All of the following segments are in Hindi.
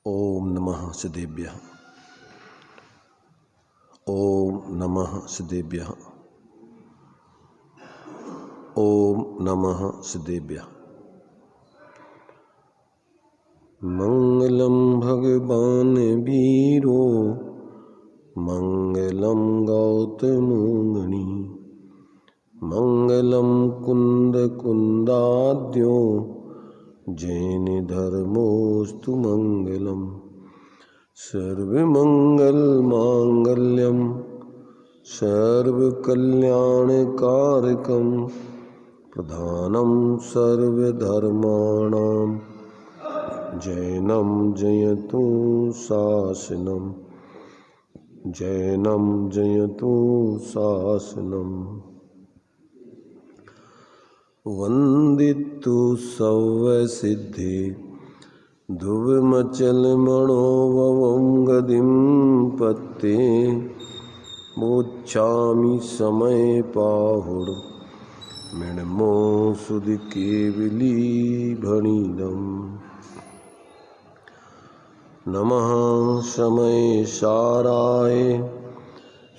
ओम नमः सिद्धेभ्यः। ओम नमः सिद्धेभ्यः। ओम नमः सिद्धेभ्यः। मंगलम भगवान वीरो मंगलम गौतमोमुनि मंगलम कुंद कुंदाद्यो जैन धर्मोस्तु मंगलम सर्वमंगल मांगल्यम सर्वकल्याणकारकम प्रधानम सर्वधर्माणां जैनम जयतु शासनम जैनम जयतु शासनम वंदितु सव्यसिद्धि ध्रुवमचलमणोभवं गतिं पत्ते मोक्षामि समय पाहुड मृण्मो सुधि केवली भणिदम् नमः समय साराय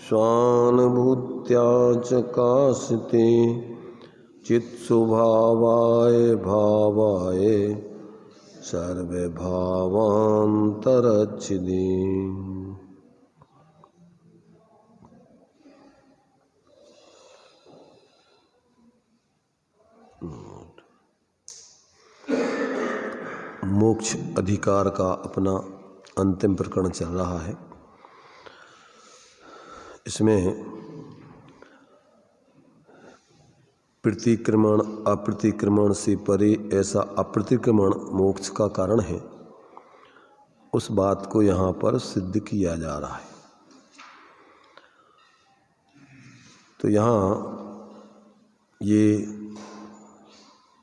स्वानुभूत्या चकाशते चित्स्वभावाय भावाय सर्वभावान्तरच्छिदे। मोक्ष अधिकार का अपना अंतिम प्रकरण चल रहा है। इसमें प्रतिक्रमण अप्रतिक्रमण से परे ऐसा अप्रतिक्रमण मोक्ष का कारण है, उस बात को यहाँ पर सिद्ध किया जा रहा है। तो यहाँ ये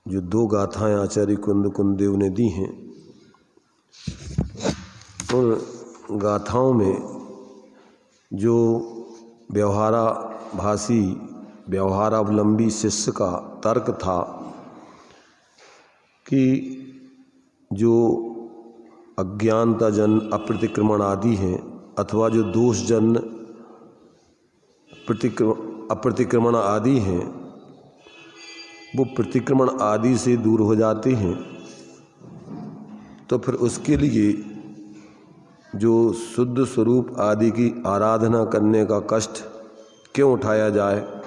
जो दो गाथाएं आचार्य कुंद कुंदेव ने दी हैं, उन गाथाओं में जो व्यवहाराभासी व्यवहारावलंबी शिष्य का तर्क था कि जो अज्ञानताजन अप्रतिक्रमण आदि हैं अथवा जो दोषजन अप्रतिक्रमण आदि हैं, वो प्रतिक्रमण आदि से दूर हो जाते हैं, तो फिर उसके लिए जो शुद्ध स्वरूप आदि की आराधना करने का कष्ट क्यों उठाया जाए।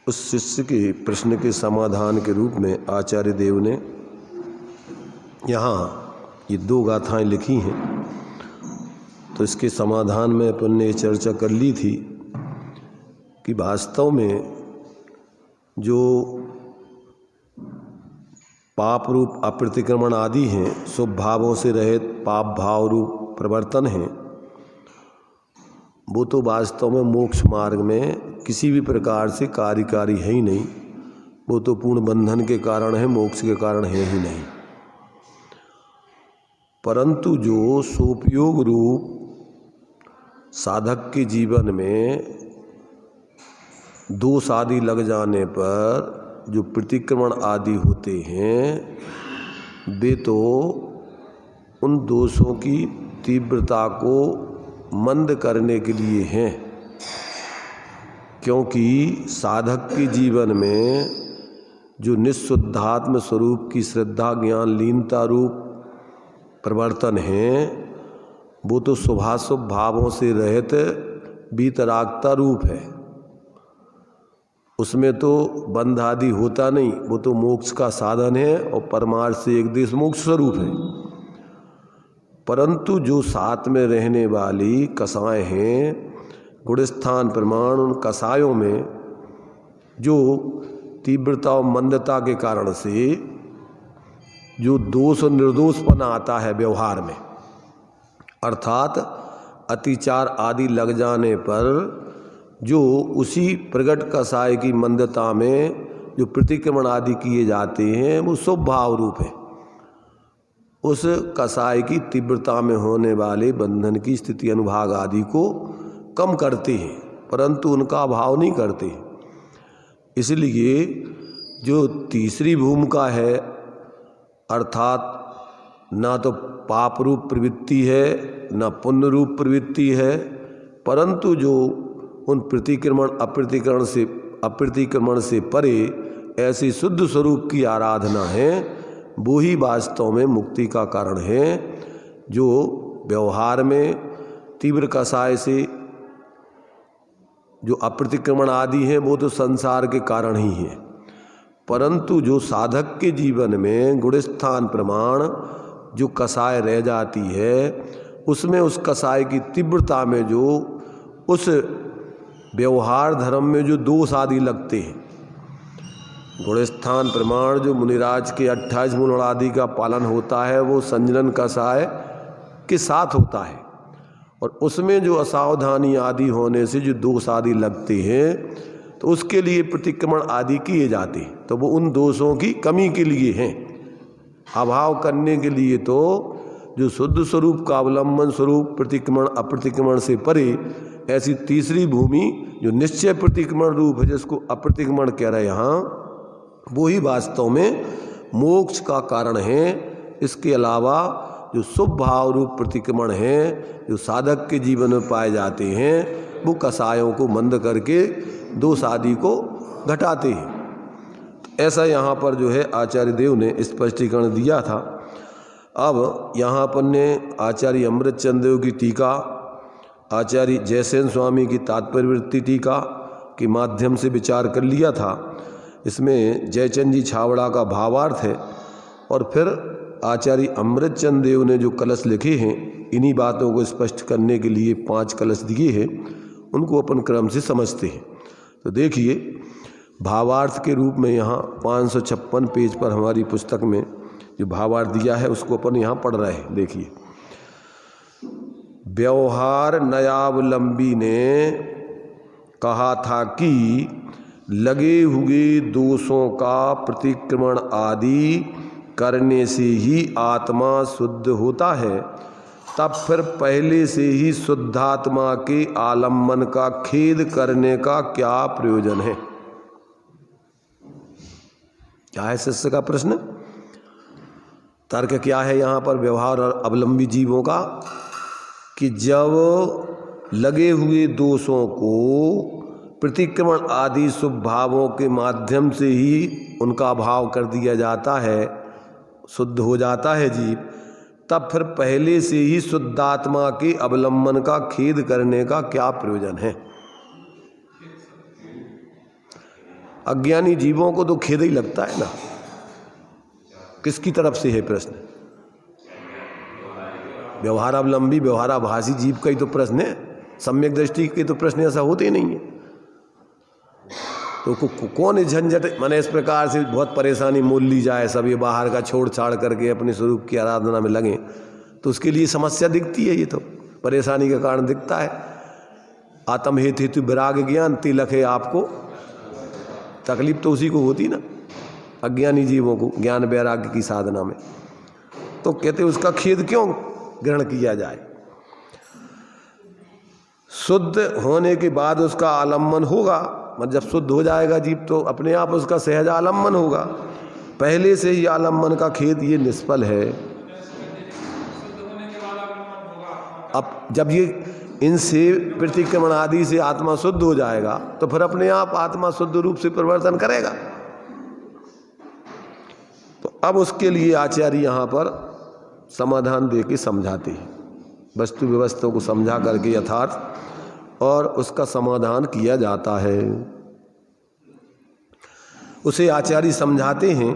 उस शिष्य के प्रश्न के समाधान के रूप में आचार्य देव ने यहाँ ये दो गाथाएं लिखी हैं। तो इसके समाधान में अपन ने चर्चा कर ली थी कि वास्तव में जो पाप रूप अप्रतिक्रमण आदि हैं, शुभ भावों से रहित पाप भाव रूप प्रवर्तन हैं, वो तो वास्तव में मोक्ष मार्ग में किसी भी प्रकार से कार्यकारी है ही नहीं। वो तो पूर्ण बंधन के कारण है, मोक्ष के कारण है ही नहीं। परंतु जो सोपयोग रूप साधक के जीवन में दोष आदि लग जाने पर जो प्रतिक्रमण आदि होते हैं, वे तो उन दोषों की तीव्रता को मंद करने के लिए हैं। क्योंकि साधक के जीवन में जो निःशुद्धात्म स्वरूप की श्रद्धा ज्ञान लीनता रूप प्रवर्तन है, वो तो शुभाशुभ भावों से रहित वीतरागता रूप है। उसमें तो बंध आदि होता नहीं, वो तो मोक्ष का साधन है और परमार्थ से एक देश मोक्ष स्वरूप है। परंतु जो साथ में रहने वाली कसाएं हैं, गुणस्थान प्रमाण, उन कसायों में जो तीव्रता और मंदता के कारण से जो दोष और निर्दोषपना आता है व्यवहार में, अर्थात अतिचार आदि लग जाने पर जो उसी प्रगट कसाय की मंदता में जो प्रतिक्रमण आदि किए जाते हैं, वो शुभ भाव रूप है। उस कसाय की तीव्रता में होने वाले बंधन की स्थिति अनुभाग आदि को कम करते हैं, परंतु उनका अभाव नहीं करते। इसलिए जो तीसरी भूमिका है, अर्थात ना तो पाप रूप प्रवृत्ति है ना पुण्य रूप प्रवृत्ति है, परंतु जो उन अप्रतिक्रमण से परे ऐसी शुद्ध स्वरूप की आराधना है, वो ही वास्तव में मुक्ति का कारण है। जो व्यवहार में तीव्र कसाय से जो अप्रतिक्रमण आदि हैं वो तो संसार के कारण ही हैं, परंतु जो साधक के जीवन में गुणस्थान प्रमाण जो कसाय रह जाती है, उसमें उस कसाय की तीव्रता में जो उस व्यवहार धर्म में जो दोष आदि लगते हैं, गुणस्थान प्रमाण जो मुनिराज के 28 मूल आदि का पालन होता है वो संजनन कसाय के साथ होता है, और उसमें जो असावधानी आदि होने से जो दोष आदि लगते हैं तो उसके लिए प्रतिक्रमण आदि किए जाते हैं। तो वो उन दोषों की कमी के लिए हैं, अभाव करने के लिए। तो जो शुद्ध स्वरूप का अवलंबन स्वरूप प्रतिक्रमण अप्रतिक्रमण से परे ऐसी तीसरी भूमि जो निश्चय प्रतिक्रमण रूप है, जिसको अप्रतिक्रमण कह रहे हैं यहाँ, वो ही वास्तव में मोक्ष का कारण है। इसके अलावा जो शुभ भाव रूप प्रतिक्रमण हैं जो साधक के जीवन में पाए जाते हैं, वो कसायों को मंद करके दोष आदि को घटाते हैं। तो ऐसा यहाँ पर जो है आचार्य देव ने स्पष्टीकरण दिया था। अब यहाँ पर ने आचार्य अमृतचंद देव की टीका, आचार्य जयसेन स्वामी की तात्पर्यवृत्ति टीका के माध्यम से विचार कर लिया था। इसमें जयचंद जी छावड़ा का भावार्थ है, और फिर आचार्य अमृतचंद देव ने जो कलश लिखे हैं, इन्हीं बातों को स्पष्ट करने के लिए 5 कलश दिए हैं, उनको अपन क्रम से समझते हैं। तो देखिए भावार्थ के रूप में यहाँ 556 पेज पर हमारी पुस्तक में जो भावार्थ दिया है उसको अपन यहाँ पढ़ रहे हैं। देखिए, व्यवहार नयावलंबी ने कहा था कि लगे हुए दोषों का प्रतिक्रमण आदि करने से ही आत्मा शुद्ध होता है, तब फिर पहले से ही शुद्धात्मा के आलम्बन का खेद करने का क्या प्रयोजन है? क्या है शिष्य का प्रश्न? तर्क क्या है यहाँ पर व्यवहार और अवलंबी जीवों का, कि जब लगे हुए दोषों को प्रतिक्रमण आदि शुभ भावों के माध्यम से ही उनका अभाव कर दिया जाता है, शुद्ध हो जाता है जीव, तब फिर पहले से ही शुद्धात्मा के अवलंबन का खेद करने का क्या प्रयोजन है? अज्ञानी जीवों को तो खेद ही लगता है ना। किसकी तरफ से है प्रश्न? व्यवहारावलंबी व्यवहाराभासी जीव का ही तो प्रश्न है, सम्यक दृष्टि के तो प्रश्न ऐसा होते ही नहीं है। तो कौन झंझट माने इस प्रकार से बहुत परेशानी मोल ली जाए, सब ये बाहर का छोड़ छाड़ करके अपने स्वरूप की आराधना में लगें, तो उसके लिए समस्या दिखती है, ये तो परेशानी का कारण दिखता है। आत्म हेतु विराग ज्ञान तिलक है आपको, तकलीफ तो उसी को होती ना अज्ञानी जीवों को ज्ञान वैराग्य की साधना में। तो कहते उसका खेद क्यों ग्रहण किया जाए? शुद्ध होने के बाद उसका आलम्बन होगा, मतलब जब शुद्ध हो जाएगा जीव तो अपने आप उसका सहज आलम्बन होगा। पहले से ही आलम्बन का खेद ये निष्फल है। अब जब ये इनसे प्रतिक्रमण आदि से आत्मा शुद्ध हो जाएगा तो फिर अपने आप आत्मा शुद्ध रूप से परिवर्तन करेगा। तो अब उसके लिए आचार्य यहाँ पर समाधान दे के समझाते हैं, वस्तु व्यवस्था को समझा करके यथार्थ, और उसका समाधान किया जाता है। उसे आचार्य समझाते हैं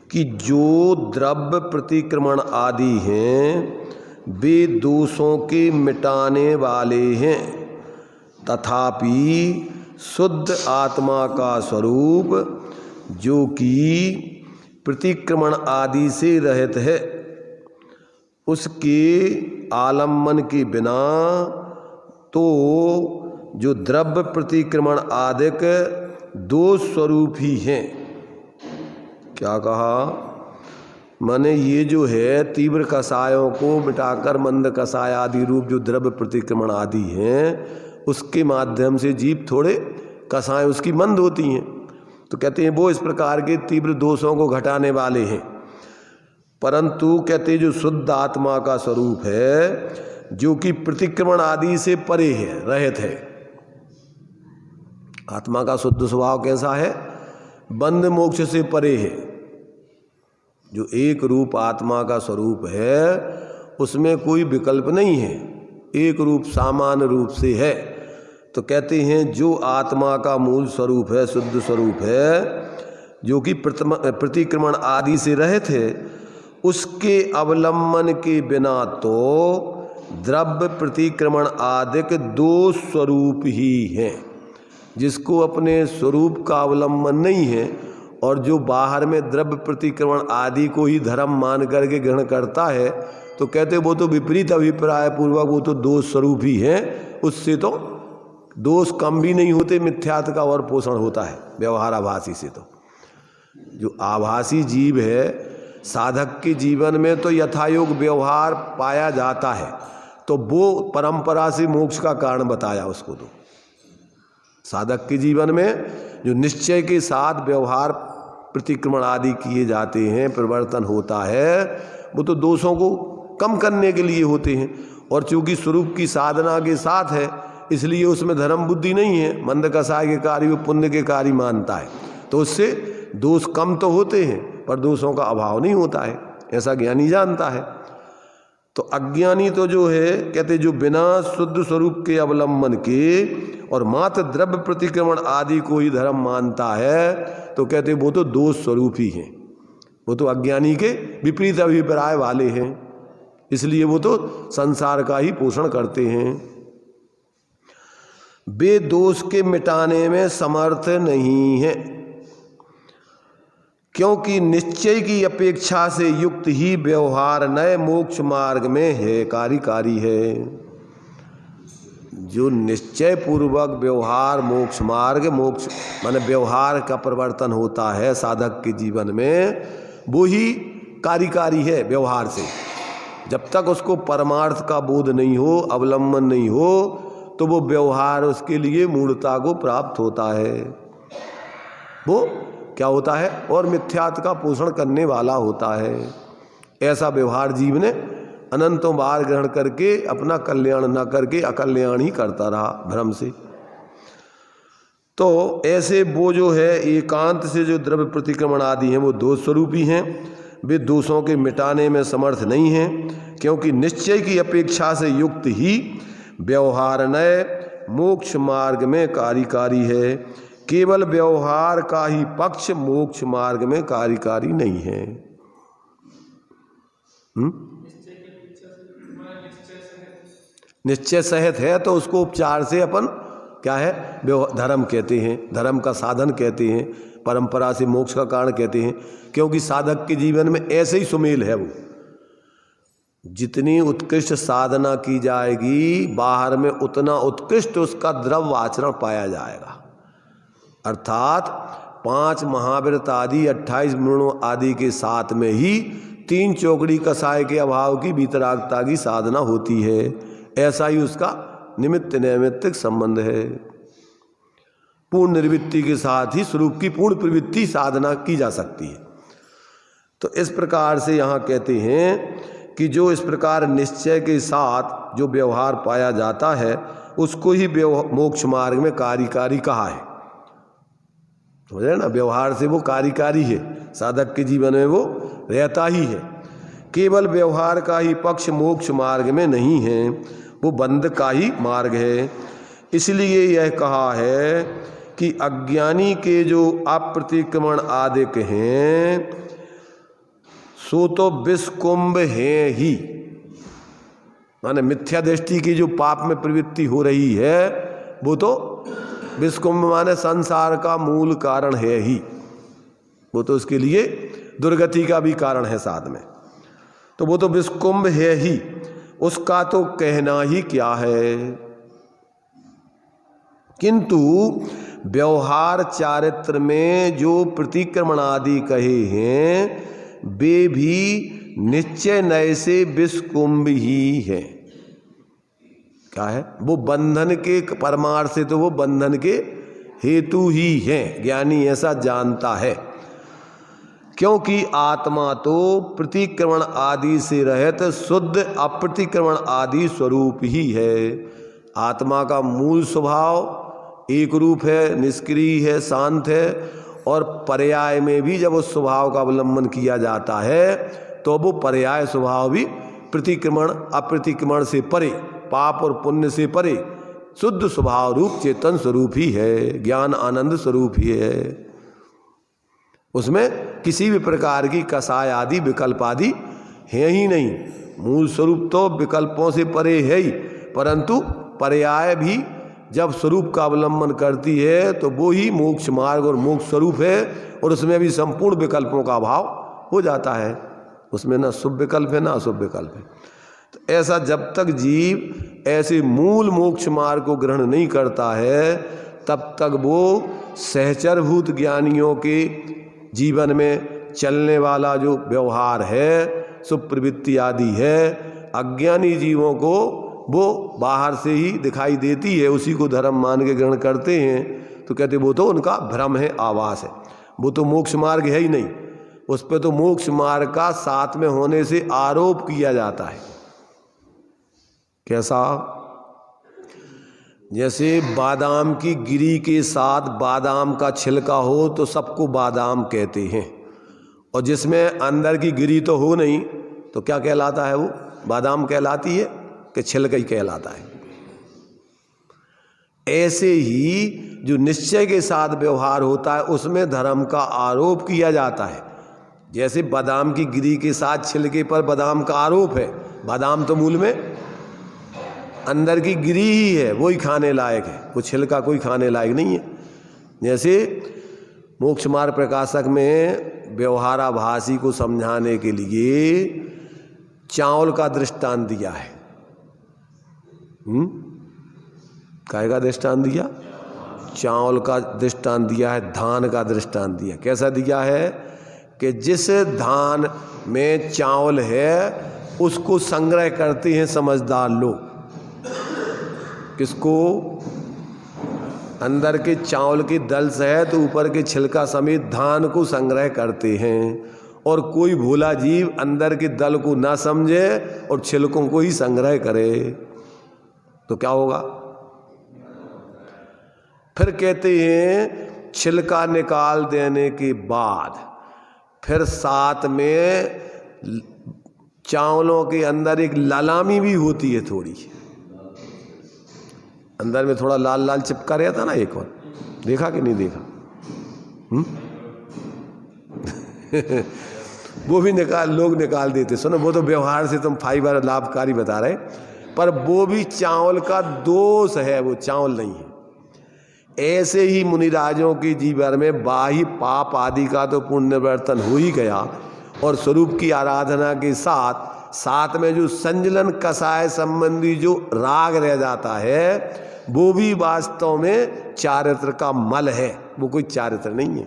कि जो द्रव्य प्रतिक्रमण आदि हैं वे दोषों के मिटाने वाले हैं, तथापि शुद्ध आत्मा का स्वरूप जो कि प्रतिक्रमण आदि से रहित है, उसके आलम्बन के बिना तो जो द्रव्य प्रतिक्रमण आदिक दोष स्वरूप ही हैं। क्या कहा? माने ये जो है तीव्र कसायों को मिटाकर मंद कसाय आदि रूप जो द्रव्य प्रतिक्रमण आदि हैं, उसके माध्यम से जीव थोड़े कसाय उसकी मंद होती हैं। तो कहते हैं वो इस प्रकार के तीव्र दोषों को घटाने वाले हैं। परंतु कहते जो शुद्ध आत्मा का स्वरूप है, जो कि प्रतिक्रमण आदि से परे है, रहित है। आत्मा का शुद्ध स्वभाव कैसा है? बंध मोक्ष से परे है। जो एक रूप आत्मा का स्वरूप है उसमें कोई विकल्प नहीं है, एक रूप सामान्य रूप से है। तो कहते हैं जो आत्मा का मूल स्वरूप है, शुद्ध स्वरूप है, जो कि प्रतिक्रमण आदि से रहित है, उसके अवलंबन के बिना तो द्रव्य प्रतिक्रमण आदिक दो स्वरूप ही हैं। जिसको अपने स्वरूप का अवलंबन नहीं है और जो बाहर में द्रव्य प्रतिक्रमण आदि को ही धर्म मान करके ग्रहण करता है, तो कहते वो तो विपरीत अभिप्राय पूर्वक वो तो दोष स्वरूप ही है, उससे तो दोष कम भी नहीं होते, मिथ्यात्व का और पोषण होता है व्यवहार आभासी से। तो जो आभासी जीव है, साधक के जीवन में तो यथायोग व्यवहार पाया जाता है, तो वो परंपरा से मोक्ष का कारण बताया उसको। तो साधक के जीवन में जो निश्चय के साथ व्यवहार प्रतिक्रमण आदि किए जाते हैं, परिवर्तन होता है, वो तो दोषों को कम करने के लिए होते हैं। और चूंकि स्वरूप की साधना के साथ है, इसलिए उसमें धर्म बुद्धि नहीं है, मंद कसाय के कार्य वो पुण्य के कार्य मानता है, तो उससे दोष कम तो होते हैं पर दोषों का अभाव नहीं होता है, ऐसा ज्ञानी जानता है। तो अज्ञानी तो जो है, कहते जो बिना शुद्ध स्वरूप के अवलंबन के और मात्र द्रव्य प्रतिक्रमण आदि को ही धर्म मानता है, तो कहते वो तो दोष स्वरूप ही हैं, वो तो अज्ञानी के विपरीत अभिप्राय वाले हैं, इसलिए वो तो संसार का ही पोषण करते हैं। वे दोष के मिटाने में समर्थ नहीं है, क्योंकि निश्चय की अपेक्षा से युक्त ही व्यवहार नए मोक्ष मार्ग में है, कार्यकारी है। जो निश्चय पूर्वक व्यवहार मोक्ष मार्ग, मोक्ष माने व्यवहार का परिवर्तन होता है साधक के जीवन में, वो ही कार्यकारी है व्यवहार से। जब तक उसको परमार्थ का बोध नहीं हो, अवलंबन नहीं हो, तो वो व्यवहार उसके लिए मूढ़ता को प्राप्त होता है, वो क्या होता है, और मिथ्यात्व का पोषण करने वाला होता है। ऐसा व्यवहार जीव ने अनंतों बार ग्रहण करके अपना कल्याण न करके अकल्याण ही करता रहा भ्रम से। तो ऐसे वो जो है एकांत से जो द्रव्य प्रतिक्रमण आदि हैं वो दोष स्वरूप ही हैं, वे दोषों के मिटाने में समर्थ नहीं हैं, क्योंकि निश्चय की अपेक्षा से युक्त ही व्यवहार नए मोक्ष मार्ग में कार्यकारी है। केवल व्यवहार का ही पक्ष मोक्ष मार्ग में कार्यकारी नहीं है। निश्चय सहित है तो उसको उपचार से अपन क्या है, धर्म कहते हैं, धर्म का साधन कहते हैं, परंपरा से मोक्ष का कारण कहते हैं, क्योंकि साधक के जीवन में ऐसे ही सुमेल है। वो जितनी उत्कृष्ट साधना की जाएगी, बाहर में उतना उत्कृष्ट उसका द्रव्य आचरण पाया जाएगा। अर्थात 5 महाव्रत आदि 28 मृणों आदि के साथ में ही 3 चौकड़ी कसाय के अभाव की वितरागता की साधना होती है। ऐसा ही उसका निमित्त नैमित्तिक संबंध है। पूर्ण निर्वृत्ति के साथ ही स्वरूप की पूर्ण प्रवृत्ति साधना की जा सकती है। तो इस प्रकार से यहाँ कहते हैं कि जो इस प्रकार निश्चय के साथ जो व्यवहार पाया जाता है उसको ही मोक्ष मार्ग में कार्यकारी कहा है। समझ रहे ना, व्यवहार से वो कार्यकारी है, साधक के जीवन में वो रहता ही है। केवल व्यवहार का ही पक्ष मोक्ष मार्ग में नहीं है, वो बंध का ही मार्ग है। इसलिए यह कहा है कि अज्ञानी के जो अप्रतिक्रमण आदिक हैं सो तो विषकुंभ है ही, माने मिथ्या दृष्टि की जो पाप में प्रवृत्ति हो रही है वो तो विषकुंभ माने संसार का मूल कारण है ही, वो तो उसके लिए दुर्गति का भी कारण है साथ में। तो वो तो विषकुंभ है ही, उसका तो कहना ही क्या है। किंतु व्यवहार चारित्र में जो प्रतिक्रमण आदि कहे हैं वे भी निश्चय नय से विषकुंभ ही है। क्या है वो? बंधन के परमार्थ से तो वो बंधन के हेतु ही हैं, ज्ञानी ऐसा जानता है। क्योंकि आत्मा तो प्रतिक्रमण आदि से रहित शुद्ध अप्रतिक्रमण आदि स्वरूप ही है। आत्मा का मूल स्वभाव एक रूप है, निष्क्रिय है, शांत है, और पर्याय में भी जब उस स्वभाव का अवलंबन किया जाता है तो वो पर्याय स्वभाव भी प्रतिक्रमण अप्रतिक्रमण से परे, पाप और पुण्य से परे शुद्ध स्वभाव रूप चेतन स्वरूप ही है, ज्ञान आनंद स्वरूप ही है। उसमें किसी भी प्रकार की कसाय आदि विकल्प आदि है ही नहीं। मूल स्वरूप तो विकल्पों से परे है ही, परंतु पर्याय भी जब स्वरूप का अवलंबन करती है तो वो ही मोक्ष मार्ग और मोक्ष स्वरूप है, और उसमें भी संपूर्ण विकल्पों का अभाव हो जाता है। उसमें ना शुभ विकल्प है ना अशुभ विकल्प है। तो ऐसा जब तक जीव ऐसे मूल मोक्ष मार्ग को ग्रहण नहीं करता है तब तक वो सहचरभूत ज्ञानियों के जीवन में चलने वाला जो व्यवहार है, सुप्रवृत्ति आदि है, अज्ञानी जीवों को वो बाहर से ही दिखाई देती है, उसी को धर्म मान के ग्रहण करते हैं। तो कहते वो तो उनका भ्रम है, आवास है, वो तो मोक्ष मार्ग है ही नहीं। उस पर तो मोक्ष मार्ग का साथ में होने से आरोप किया जाता है। कैसा? जैसे बादाम की गिरी के साथ बादाम का छिलका हो तो सबको बादाम कहते हैं, और जिसमें अंदर की गिरी तो हो नहीं तो क्या कहलाता है? वो बादाम कहलाती है कि छिलका ही कहलाता है। ऐसे ही जो निश्चय के साथ व्यवहार होता है उसमें धर्म का आरोप किया जाता है। जैसे बादाम की गिरी के साथ छिलके पर बादाम का आरोप है, बादाम तो मूल में अंदर की गिरी ही है, वही खाने लायक है, वो छिलका कोई खाने लायक नहीं है। जैसे मोक्ष मार्ग प्रकाशक में व्यवहाराभासी को समझाने के लिए चावल का दृष्टांत दिया है। काय का दृष्टांत दिया? चावल का दृष्टांत दिया है, धान का दृष्टांत दिया। कैसा दिया है कि जिस धान में चावल है उसको संग्रह करते हैं समझदार लोग। किसको? अंदर के चावल की दल्स है तो ऊपर के छिलका समेत धान को संग्रह करते हैं, और कोई भोला जीव अंदर के दल को ना समझे और छिलकों को ही संग्रह करे तो क्या होगा? फिर कहते हैं छिलका निकाल देने के बाद फिर साथ में चावलों के अंदर एक लालामी भी होती है, थोड़ी अंदर में थोड़ा लाल लाल चिपका रहता ना एक और, देखा कि नहीं देखा? वो भी लोग निकाल देते। सुनो, वो तो व्यवहार से तुम फाइबर लाभकारी बता रहे, पर वो भी चावल का दोष है, वो चावल नहीं है। ऐसे ही मुनिराजों के जीवन में बाह्य पाप आदि का तो पुण्यवर्तन हो ही गया, और स्वरूप की आराधना के साथ में जो संजलन कसाय संबंधी जो राग रह जाता है वो भी वास्तव में चारित्र का मल है, वो कोई चारित्र नहीं है।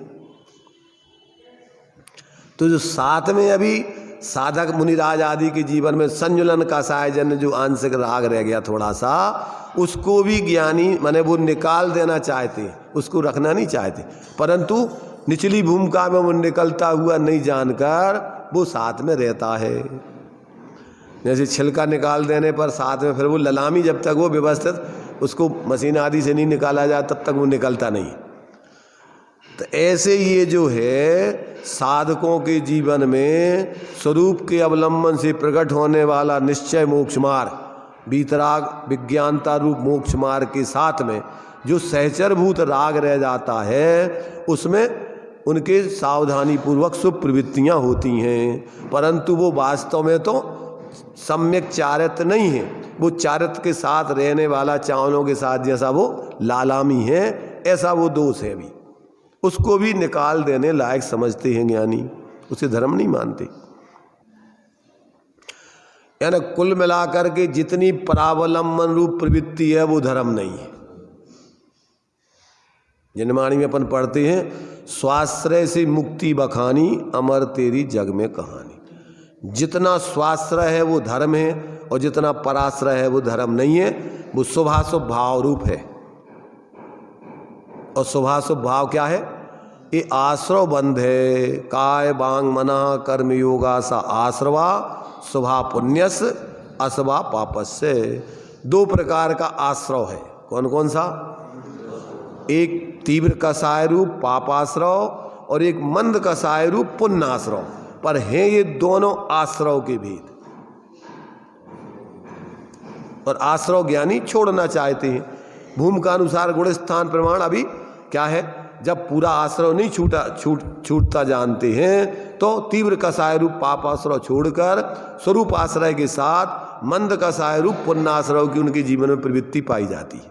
तो जो साथ में अभी साधक मुनिराज आदि के जीवन में संजुलन का सायजन जो आंशिक राग रह गया थोड़ा सा, उसको भी ज्ञानी माने वो निकाल देना चाहते, उसको रखना नहीं चाहते, परंतु निचली भूमिका में वो निकलता हुआ नहीं जानकर वो साथ में रहता है। जैसे छिलका निकाल देने पर साथ में फिर वो ललामी जब तक वो व्यवस्थित उसको मशीन आदि से नहीं निकाला जाए तब तक वो निकलता नहीं। तो ऐसे ये जो है साधकों के जीवन में स्वरूप के अवलंबन से प्रकट होने वाला निश्चय मोक्ष मार्ग, बीतराग विज्ञानता रूप मोक्ष मार्ग के साथ में जो सहचरभूत राग रह जाता है उसमें उनके सावधानी पूर्वक सुप्रवृत्तियाँ होती हैं, परंतु वो वास्तव में तो सम्यक चारित्र नहीं है। वो चारित्र के साथ रहने वाला चावलों के साथ जैसा वो लालामी है, ऐसा वो दोष है। भी उसको भी निकाल देने लायक समझते हैं ज्ञानी, उसे धर्म नहीं मानते। यानी कुल मिलाकर के जितनी परावलंबन रूप प्रवृत्ति है वो धर्म नहीं है। जनवाणी में अपन पढ़ते हैं, स्वाश्रय से मुक्ति बखानी अमर तेरी जग में कहानी। जितना स्वाश्रय है वो धर्म है और जितना पराश्रय है वो धर्म नहीं है। वो शुभाशुभ भाव रूप है। और शुभाशुभ भाव क्या है? ये आश्रव बंध है। काय बांग मना कर्म योगा सा आश्रवा शुभा पुण्यस अशुभा पापस्य। दो प्रकार का आश्रव है। कौन कौन सा? एक तीव्र कसाय रूप पापाश्रव और एक मंद कसाय रूप पुण्याश्रव। पर हैं ये दोनों आश्रव के भेद। और आश्रव ज्ञानी छोड़ना चाहते हैं। भूमि का अनुसार गुण स्थान प्रमाण अभी क्या है? जब पूरा आश्रव नहीं छूटता जानते हैं तो तीव्र कसाय रूप पापाश्रव छोड़कर स्वरूप आश्रय के साथ मंद कसाय रूप पुण्याश्रव की उनके जीवन में प्रवृत्ति पाई जाती है।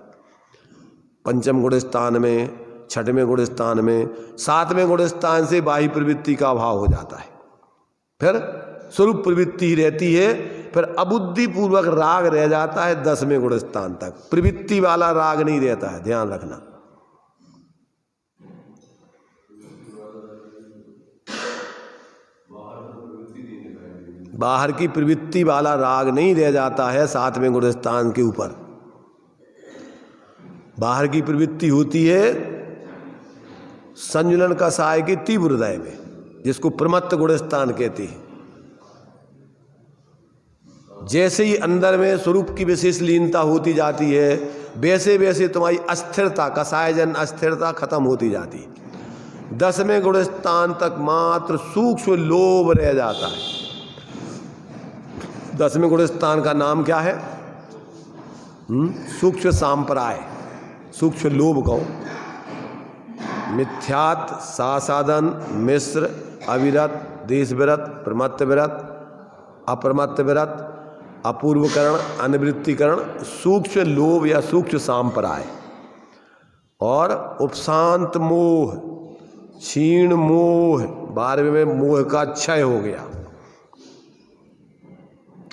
पंचम गुण स्थान में, छठवें गुण स्थान में, सातवें गुण स्थान से बाह्य प्रवृत्ति का अभाव हो जाता है। फिर स्वरूप प्रवृत्ति ही रहती है। फिर अबुद्धि पूर्वक राग रह जाता है 10वें गुण स्थान तक। प्रवृत्ति वाला राग नहीं रहता है, ध्यान रखना। बाहर की प्रवृत्ति वाला राग नहीं रह जाता है 7वें गुण स्थान के ऊपर। बाहर की प्रवृत्ति होती है संजुलन कसाय की तीव्र हृदय में, जिसको प्रमत्त गुण स्थान कहते हैं। जैसे ही अंदर में स्वरूप की विशेष लीनता होती जाती है वैसे वैसे तुम्हारी अस्थिरता, कसायजन अस्थिरता खत्म होती जाती है। 10वें गुण स्थान तक मात्र सूक्ष्म लोभ रह जाता है। 10वें गुण स्थान का नाम क्या है? सूक्ष्म सांप्राय, सूक्ष्म लोभ कहो। मिथ्यात, सासाधन, मिश्र, अविरत, देश विरत, प्रमत्त विरत, अप्रमत्त विरत, अपूर्वकरण, अनिवृत्तिकरण, सूक्ष्म लोभ या सूक्ष्म सांप्राय। और उपशांत मोह, क्षीण मोह, 12वें में मोह का क्षय हो गया।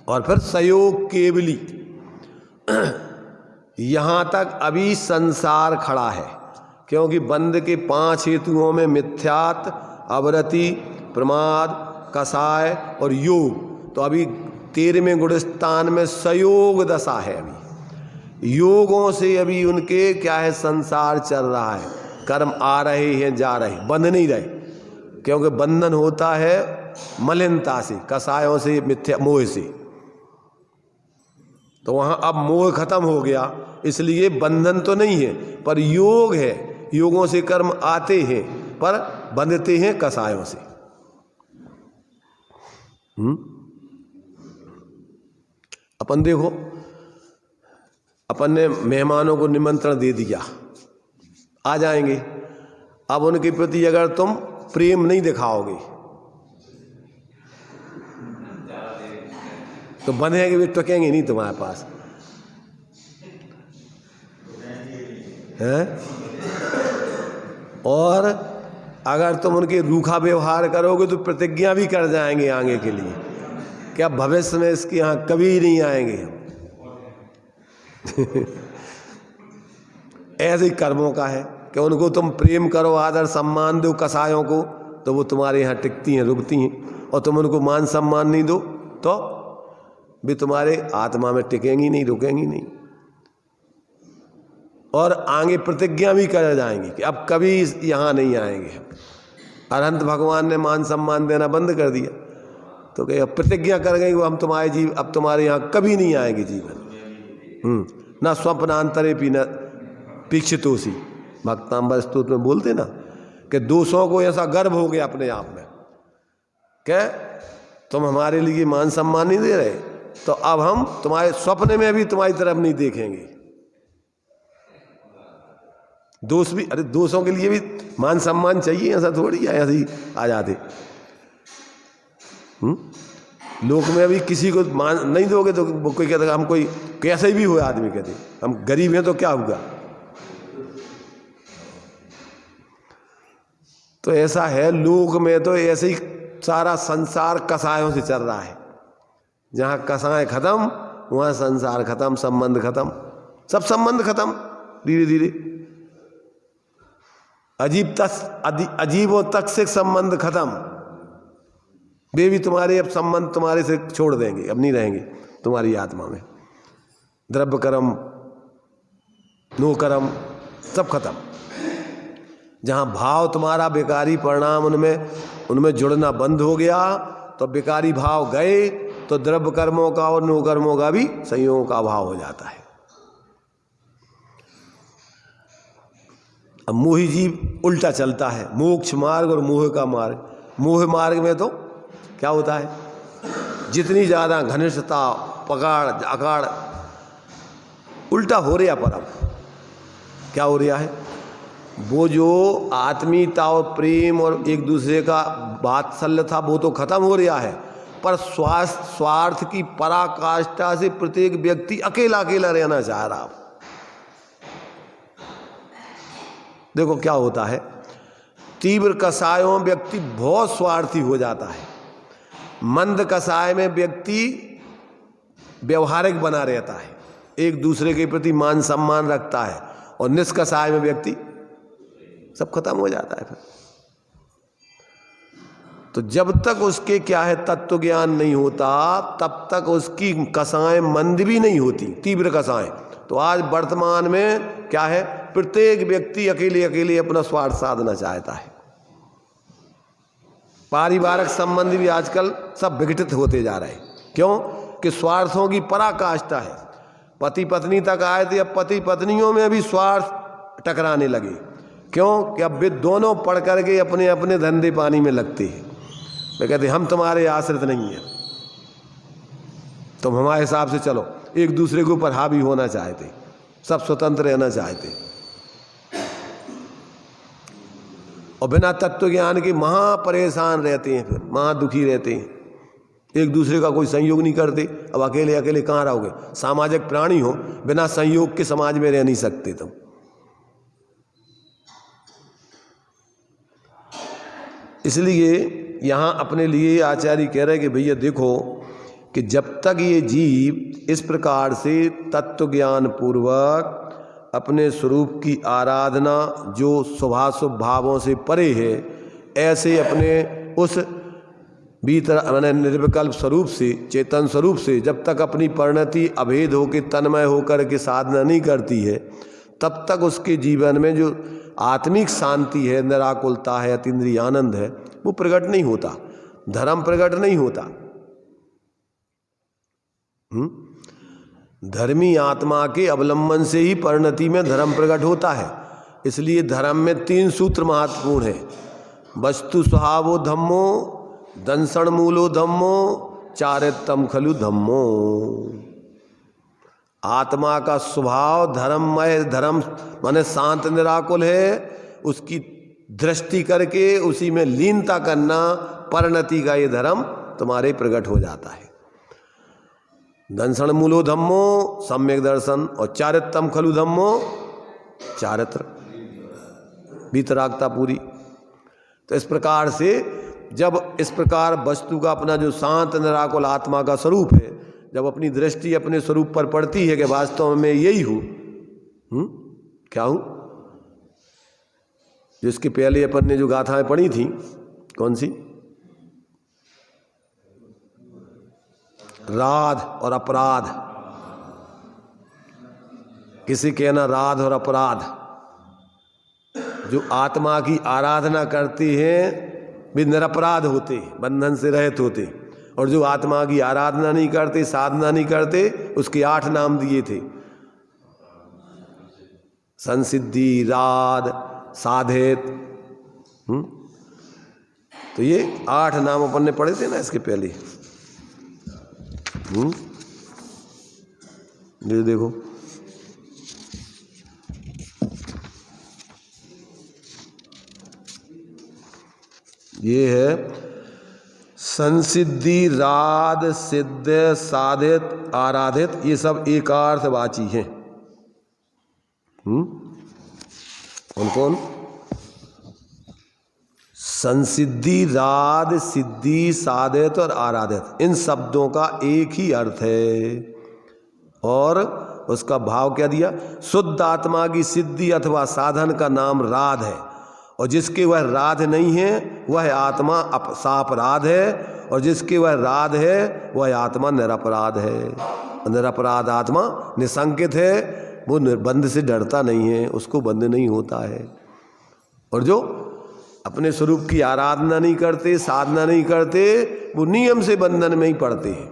और फिर संयोग केवली। यहां तक अभी संसार खड़ा है, क्योंकि बंध के 5 हेतुओं में मिथ्यात, अवरति, प्रमाद, कसाय और योग। तो अभी 13वें गुण स्थान में संयोग दशा है। अभी योगों से अभी उनके क्या है? संसार चल रहा है। कर्म आ रहे हैं, जा रहे, बंध नहीं रहे, क्योंकि बंधन होता है मलिनता से, कसायों से, मिथ्या मोह से। तो वहां अब मोह खत्म हो गया, इसलिए बंधन तो नहीं है, पर योग है। योगों से कर्म आते हैं पर बंधते हैं कसायों से। अपन देखो, अपन ने मेहमानों को निमंत्रण दे दिया, आ जाएंगे। अब उनके प्रति अगर तुम प्रेम नहीं दिखाओगे तो बंधेंगे भी, टकेंगे नहीं तुम्हारे पास, हैं? और अगर तुम उनके रूखा व्यवहार करोगे तो प्रतिज्ञा भी कर जाएंगे आगे के लिए, क्या भविष्य में इसके यहाँ कभी नहीं आएंगे हम। ऐसे ही कर्मों का है कि उनको तुम प्रेम करो, आदर सम्मान दो कसायों को, तो वो तुम्हारे यहाँ टिकती हैं, रुकती हैं। और तुम उनको मान सम्मान नहीं दो तो भी तुम्हारे आत्मा में टिकेंगी नहीं, रुकेंगी नहीं। और आगे प्रतिज्ञा भी कर जाएंगी कि अब कभी यहाँ नहीं आएंगे। अरहंत भगवान ने मान सम्मान देना बंद कर दिया, तो कहीं प्रतिज्ञा कर गई वो हम अब तुम्हारे यहाँ कभी नहीं आएंगे जीवन। ना स्वप्नांतरे पी न पीक्षितोसी, भक्तांबर स्तोत्र में बोलते ना कि दोषों को ऐसा गर्व हो गया अपने आप में, क्या तुम हमारे लिए मान सम्मान नहीं दे रहे, तो अब हम तुम्हारे स्वप्न में भी तुम्हारी तरफ नहीं देखेंगे। दोष भी, अरे दोषों के लिए भी मान सम्मान चाहिए, ऐसा थोड़ी है ऐसे ही आ जाते। लोक में अभी किसी को मान नहीं दोगे तो कोई कहता हम कोई कैसे भी हुआ आदमी कहते हम गरीब हैं तो क्या हुआ। तो ऐसा है लोक में, तो ऐसे ही सारा संसार कसायों से चल रहा है। जहाँ कसाय खत्म वहाँ संसार खत्म, संबंध खत्म, सब संबंध खत्म धीरे धीरे। अजीबों तक से संबंध खत्म, वे भी तुम्हारे अब संबंध तुम्हारे से छोड़ देंगे, अब नहीं रहेंगे तुम्हारी आत्मा में। द्रव्य कर्म, नो कर्म सब खत्म। जहाँ भाव तुम्हारा बेकारी परिणाम उनमें जुड़ना बंद हो गया, तो बेकारी भाव गए तो द्रव्य कर्मों का और नो कर्मों का भी संयोग का अभाव हो जाता है। अब मोही जीव उल्टा चलता है, मोक्ष मार्ग और मोह का मार्ग। मोह मार्ग में तो क्या होता है, जितनी ज़्यादा घनिष्ठता पकड़ अकाड़ उल्टा हो रहा। पर अब क्या हो रहा है, वो जो आत्मीयता और प्रेम और एक दूसरे का वात्सल्य था वो तो खत्म हो रहा है, पर स्वार्थ की पराकाष्ठा से प्रत्येक व्यक्ति अकेला अकेला रहना चाह रहा। देखो क्या होता है, तीव्र कषायों में व्यक्ति बहुत स्वार्थी हो जाता है, मंद कषाय में व्यक्ति व्यवहारिक बना रहता है, एक दूसरे के प्रति मान सम्मान रखता है, और निष्कषाय में व्यक्ति सब खत्म हो जाता है। फिर तो जब तक उसके क्या है तत्व ज्ञान नहीं होता तब तक उसकी कषाएं मंद भी नहीं होती, तीव्र कषाएं। तो आज वर्तमान में क्या है, प्रत्येक व्यक्ति अकेले अकेले अपना स्वार्थ साधना चाहता है। पारिवारिक संबंध भी आजकल सब विघटित होते जा रहे हैं। क्यों कि स्वार्थों की पराकाष्ठा है। पति पत्नी तक आए थे, अब पति पत्नियों में भी स्वार्थ टकराने लगे। क्यों कि अब वे दोनों पढ़ करके अपने अपने धंधे पानी में लगते हैं। वे कहते हम तुम्हारे आश्रित नहीं हैं, तुम हमारे हिसाब से चलो। एक दूसरे के ऊपर हावी होना चाहते, सब स्वतंत्र रहना चाहते, और बिना तत्व ज्ञान के महा परेशान रहते हैं, फिर महा दुखी रहते हैं। एक दूसरे का कोई संयोग नहीं करते। अब अकेले अकेले कहाँ रहोगे, सामाजिक प्राणी हो, बिना संयोग के समाज में रह नहीं सकते तुम। इसलिए यहाँ अपने लिए आचार्य कह रहे कि भैया देखो कि जब तक ये जीव इस प्रकार से तत्व ज्ञान पूर्वक अपने स्वरूप की आराधना जो शुभाशुभ भावों से परे है, ऐसे अपने उस भीतर मैंने निर्विकल्प स्वरूप से, चेतन स्वरूप से जब तक अपनी परिणति अभेद होकर तन्मय होकर के साधना नहीं करती है, तब तक उसके जीवन में जो आत्मिक शांति है, निराकुलता है, अतीन्द्रिय आनंद है, वो प्रकट नहीं होता, धर्म प्रकट नहीं होता। धर्मी आत्मा के अवलंबन से ही परिणति में धर्म प्रकट होता है। इसलिए धर्म में 3 सूत्र महत्वपूर्ण है। वस्तु स्वभावो धम्मो, दंसण मूलो धम्मो, चारित्रम खलु धम्मो। आत्मा का स्वभाव धर्ममय, धर्म माने शांत निराकुल है, उसकी दृष्टि करके उसी में लीनता करना, परिणति का ये धर्म तुम्हारे प्रकट हो जाता है। दंसण मूलो धम्मो सम्यक दर्शन, और चारित्रम खलु धम्मो, चारित्र वितरागता पूरी। तो इस प्रकार से जब इस प्रकार वस्तु का अपना जो शांत निराकुल आत्मा का स्वरूप है, जब अपनी दृष्टि अपने स्वरूप पर पड़ती है कि वास्तव में यही हूँ, क्या हूँ, जिसके पहले अपन ने जो गाथाएं पढ़ी थी, कौन सी, राध और अपराध, किसी कहना राध और अपराध। जो आत्मा की आराधना करते हैं वे निरपराध होते, बंधन से रहित होते, और जो आत्मा की आराधना नहीं करते, साधना नहीं करते, उसके 8 नाम दिए थे, संसिद्धि, राध, साधित। तो ये 8 नाम अपन ने पढ़े थे ना इसके पहले। ये देखो, ये है संसिद्धि, राध, सिद्ध, साधित, आराधित, ये सब एकार्थवाची हैं। कौन कौन? संसिद्धि, राध, सिद्धि, साधित और आराधित, इन शब्दों का एक ही अर्थ है, और उसका भाव क्या दिया? शुद्ध आत्मा की सिद्धि अथवा साधन का नाम राध है, और जिसके वह राध नहीं है वह आत्मा सापराध है, और जिसके वह राध है वह आत्मा निरपराध है। निरपराध आत्मा निसंकित है, वो बंध से डरता नहीं है, उसको बंध नहीं होता है। और जो अपने स्वरूप की आराधना नहीं करते, साधना नहीं करते, वो नियम से बंधन में ही पड़ते हैं।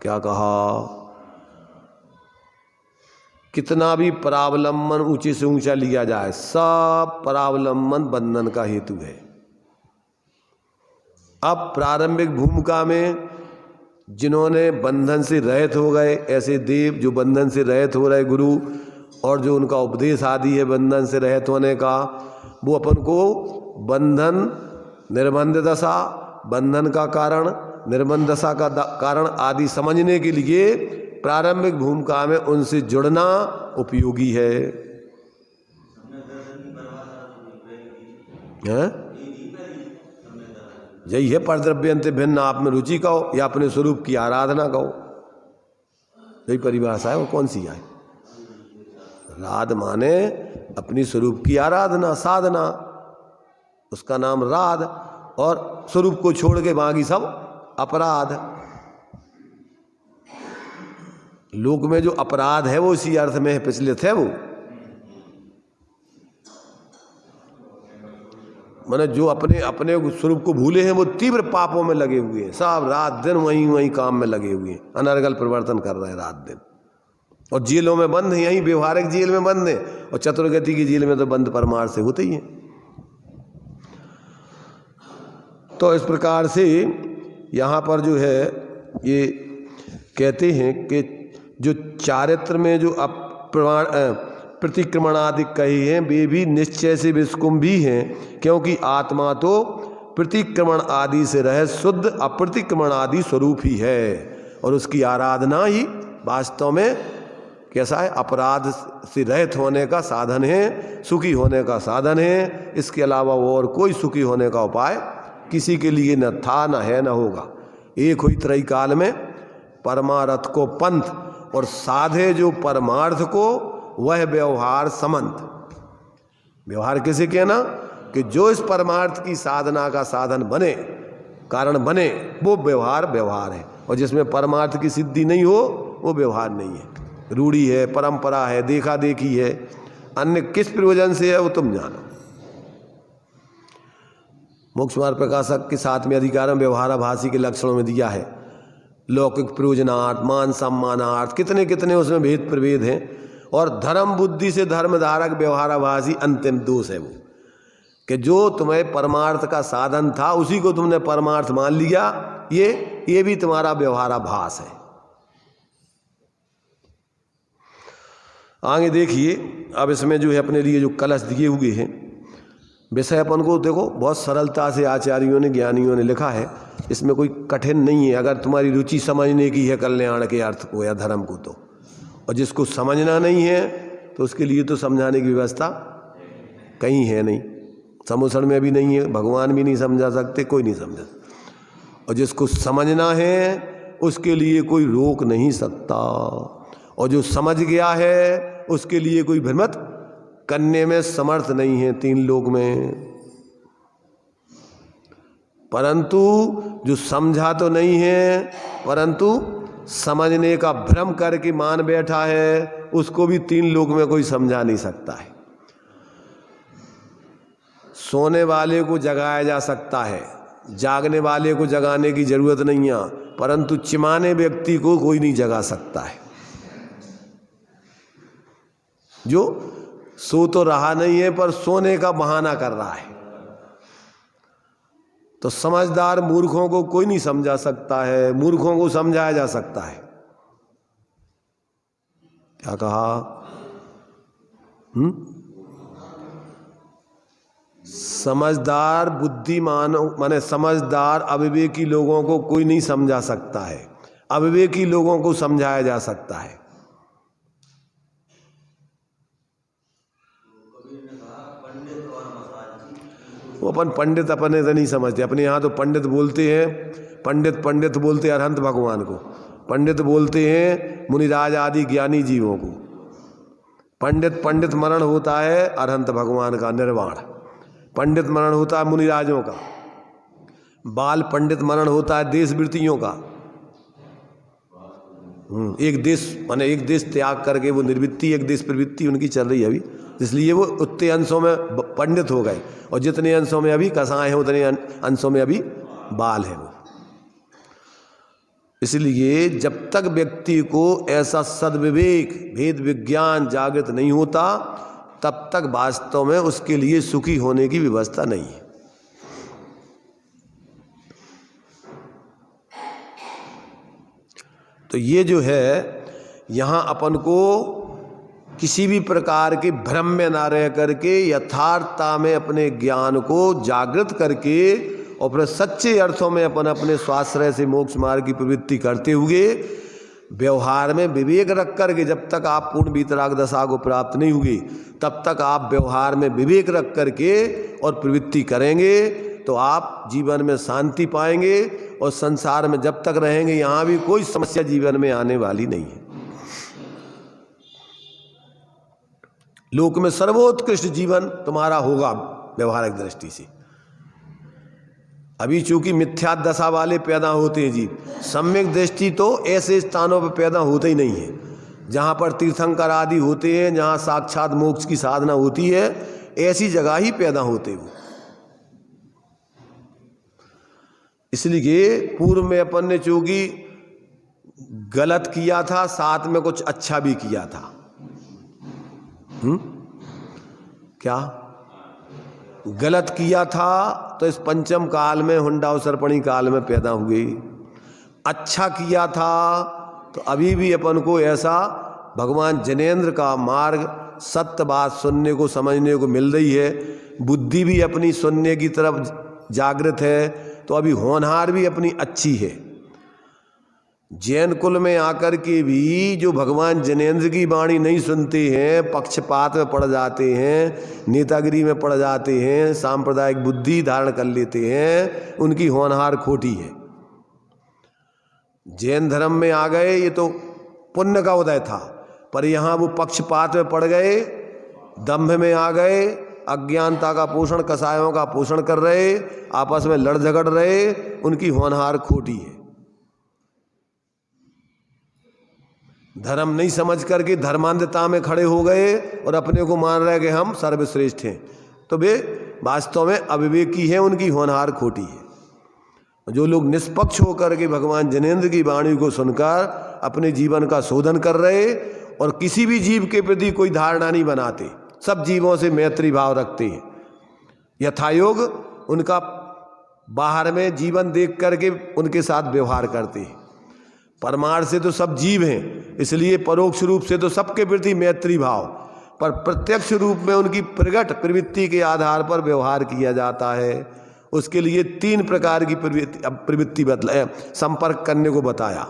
क्या कहा? कितना भी परावलंबन ऊंचे से ऊंचा लिया जाए, सब परावलंबन बंधन का हेतु है। अब प्रारंभिक भूमिका में जिन्होंने बंधन से रहित हो गए, ऐसे देव जो बंधन से रहित हो रहे गुरु, और जो उनका उपदेश आदि है बंधन से रहित होने का, वो अपन को बंधन, निर्बंध दशा, बंधन का कारण, निर्बंध दशा का कारण आदि समझने के लिए प्रारंभिक भूमिका में उनसे जुड़ना उपयोगी है। यही है परद्रव्यंत भिन्न, आप में रुचि कहो या अपने स्वरूप की आराधना कहो, यही परिभाषा है। वो कौन सी है? राध माने अपनी स्वरूप की आराधना, साधना, उसका नाम राध। और स्वरूप को छोड़ के बाकी सब अपराध। लोक में जो अपराध है वो इसी अर्थ में है, प्रचलित है वो। माने जो अपने अपने स्वरूप को भूले हैं वो तीव्र पापों में लगे हुए हैं, सब रात दिन वहीं काम में लगे हुए हैं, अनर्गल परिवर्तन कर रहे हैं रात दिन। और जेलों में बंद है, यहीं व्यवहारिक जेल में बंद है, और चतुर्गति की जेल में तो बंद परमार्थ से होते ही हैं। तो इस प्रकार से यहाँ पर जो है ये कहते हैं कि जो चारित्र में जो प्रतिक्रमण आदि कही हैं, वे भी निश्चय से विस्कुंभी हैं, क्योंकि आत्मा तो प्रतिक्रमण आदि से रहित शुद्ध अप्रतिक्रमण आदि स्वरूप ही है, और उसकी आराधना ही वास्तव में कैसा है? अपराध से रहित होने का साधन है, सुखी होने का साधन है। इसके अलावा और कोई सुखी होने का उपाय किसी के लिए न था, न है, न होगा। एक हुई त्रयी काल में परमार्थ को पंथ, और साधे जो परमार्थ को वह व्यवहार समंत। व्यवहार किसे कहना? कि जो इस परमार्थ की साधना का साधन बने, कारण बने, वो व्यवहार है। और जिसमें परमार्थ की सिद्धि नहीं हो वो व्यवहार नहीं है, रूढ़ी है, परंपरा है, देखा देखी है, अन्य किस प्रयोजन से है वो तुम जानो। मोक्ष मार्ग प्रकाशक के 7वें अधिकार में व्यवहाराभासी के लक्षणों में दिया है। लौकिक प्रयोजनार्थ, मान सम्मानार्थ, कितने कितने उसमें भेद प्रभेद हैं। और धर्म बुद्धि से धर्मधारक व्यवहाराभासी अंतिम दोष है वो, कि जो तुम्हें परमार्थ का साधन था उसी को तुमने परमार्थ मान लिया, ये भी तुम्हारा व्यवहाराभास है। आगे देखिए, अब इसमें जो है अपने लिए जो कलश दिए हुए हैं, विषय अपन को देखो बहुत सरलता से आचार्यों ने, ज्ञानियों ने लिखा है, इसमें कोई कठिन नहीं है। अगर तुम्हारी रुचि समझने की है कल्याण के अर्थ को या धर्म को तो, और जिसको समझना नहीं है तो उसके लिए तो समझाने की व्यवस्था कहीं है नहीं, समुसण में भी नहीं है, भगवान भी नहीं समझा सकते, कोई नहीं समझा। और जिसको समझना है उसके लिए कोई रोक नहीं सकता, और जो समझ गया है उसके लिए कोई भ्रमित करने में समर्थ नहीं है तीन लोक में। परंतु जो समझा तो नहीं है, परंतु समझने का भ्रम करके मान बैठा है, उसको भी तीन लोक में कोई समझा नहीं सकता है। सोने वाले को जगाया जा सकता है, जागने वाले को जगाने की जरूरत नहीं है, परंतु चिमाने व्यक्ति को कोई नहीं जगा सकता है। जो सो तो रहा नहीं है पर सोने का बहाना कर रहा है। तो समझदार मूर्खों को कोई नहीं समझा सकता है, मूर्खों को समझाया जा सकता है। क्या कहा? समझदार बुद्धिमान माने समझदार अविवेकी लोगों को कोई नहीं समझा सकता है, अविवेकी लोगों को समझाया जा सकता है। वो अपन पंडित अपने से नहीं समझते, अपने यहाँ तो पंडित बोलते हैं, पंडित बोलते हैं अरहंत भगवान को, पंडित बोलते हैं मुनिराज आदि ज्ञानी जीवों को। पंडित मरण होता है अरहंत भगवान का निर्वाण, पंडित मरण होता है मुनिराजों का, बाल पंडित मरण होता है देश वृत्तियों का। एक देश माने एक देश त्याग करके वो निर्वृत्ति एक देश प्रवृत्ति उनकी चल रही है अभी, इसलिए वो उतने अंशों में पंडित हो गए, और जितने अंशों में अभी कसाय हैं उतने अंशों में अभी बाल हैं वो। इसलिए जब तक व्यक्ति को ऐसा सद्विवेक भेद विज्ञान जागृत नहीं होता, तब तक वास्तव में उसके लिए सुखी होने की व्यवस्था नहीं है। तो ये जो है यहाँ अपन को किसी भी प्रकार के भ्रम में ना रह करके यथार्थता में अपने ज्ञान को जागृत करके और फिर सच्चे अर्थों में अपन अपने स्वाश्रय से मोक्ष मार्ग की प्रवृत्ति करते हुए व्यवहार में विवेक रख करके, जब तक आप पूर्ण वीतराग दशा को प्राप्त नहीं हुए तब तक आप व्यवहार में विवेक रख करके और प्रवृत्ति करेंगे तो आप जीवन में शांति पाएंगे, और संसार में जब तक रहेंगे यहाँ भी कोई समस्या जीवन में आने वाली नहीं है। लोक में सर्वोत्कृष्ट जीवन तुम्हारा होगा व्यवहारिक दृष्टि से। अभी चूंकि मिथ्या दशा वाले पैदा होते हैं जीव, सम्यक दृष्टि तो ऐसे स्थानों पर पैदा होते ही नहीं है जहाँ पर तीर्थंकर आदि होते हैं, जहाँ साक्षात मोक्ष की साधना होती है, ऐसी जगह ही पैदा होते वो। इसलिए पूर्व में अपन ने चूंकि गलत किया था, साथ में कुछ अच्छा भी किया था। क्या गलत किया था तो इस पंचम काल में हुंडा सर्पणी काल में पैदा हुए, अच्छा किया था तो अभी भी अपन को ऐसा भगवान जनेन्द्र का मार्ग सत्य बात सुनने को समझने को मिल रही है, बुद्धि भी अपनी सुनने की तरफ जागृत है, तो अभी होनहार भी अपनी अच्छी है। जैन कुल में आकर के भी जो भगवान जनेन्द्र की वाणी नहीं सुनते हैं, पक्षपात में पड़ जाते हैं, नेतागिरी में पड़ जाते हैं, सांप्रदायिक बुद्धि धारण कर लेते हैं, उनकी होनहार खोटी है। जैन धर्म में आ गए ये तो पुण्य का उदय था, पर यहाँ वो पक्षपात में पड़ गए, दंभ में आ गए, अज्ञानता का पोषण, कसायों का पोषण कर रहे, आपस में लड़ झगड़ रहे, उनकी होनहार खोटी है। धर्म नहीं समझ करके धर्मांधता में खड़े हो गए और अपने को मान रहे कि हम सर्वश्रेष्ठ हैं, तो वे वास्तव में अविवेकी हैं, उनकी होनहार खोटी है। जो लोग निष्पक्ष होकर के भगवान जनेन्द्र की वाणी को सुनकर अपने जीवन का शोधन कर रहे और किसी भी जीव के प्रति कोई धारणा नहीं बनाते, सब जीवों से मैत्री भाव रखते हैं, यथायोग उनका बाहर में जीवन देख करके उनके साथ व्यवहार करते हैं। परमार्थ से तो सब जीव हैं, इसलिए परोक्ष रूप से तो सबके प्रति मैत्री भाव, पर प्रत्यक्ष रूप में उनकी प्रगट प्रवृत्ति के आधार पर व्यवहार किया जाता है। उसके लिए 3 प्रकार की प्रवृत्ति संपर्क करने को बताया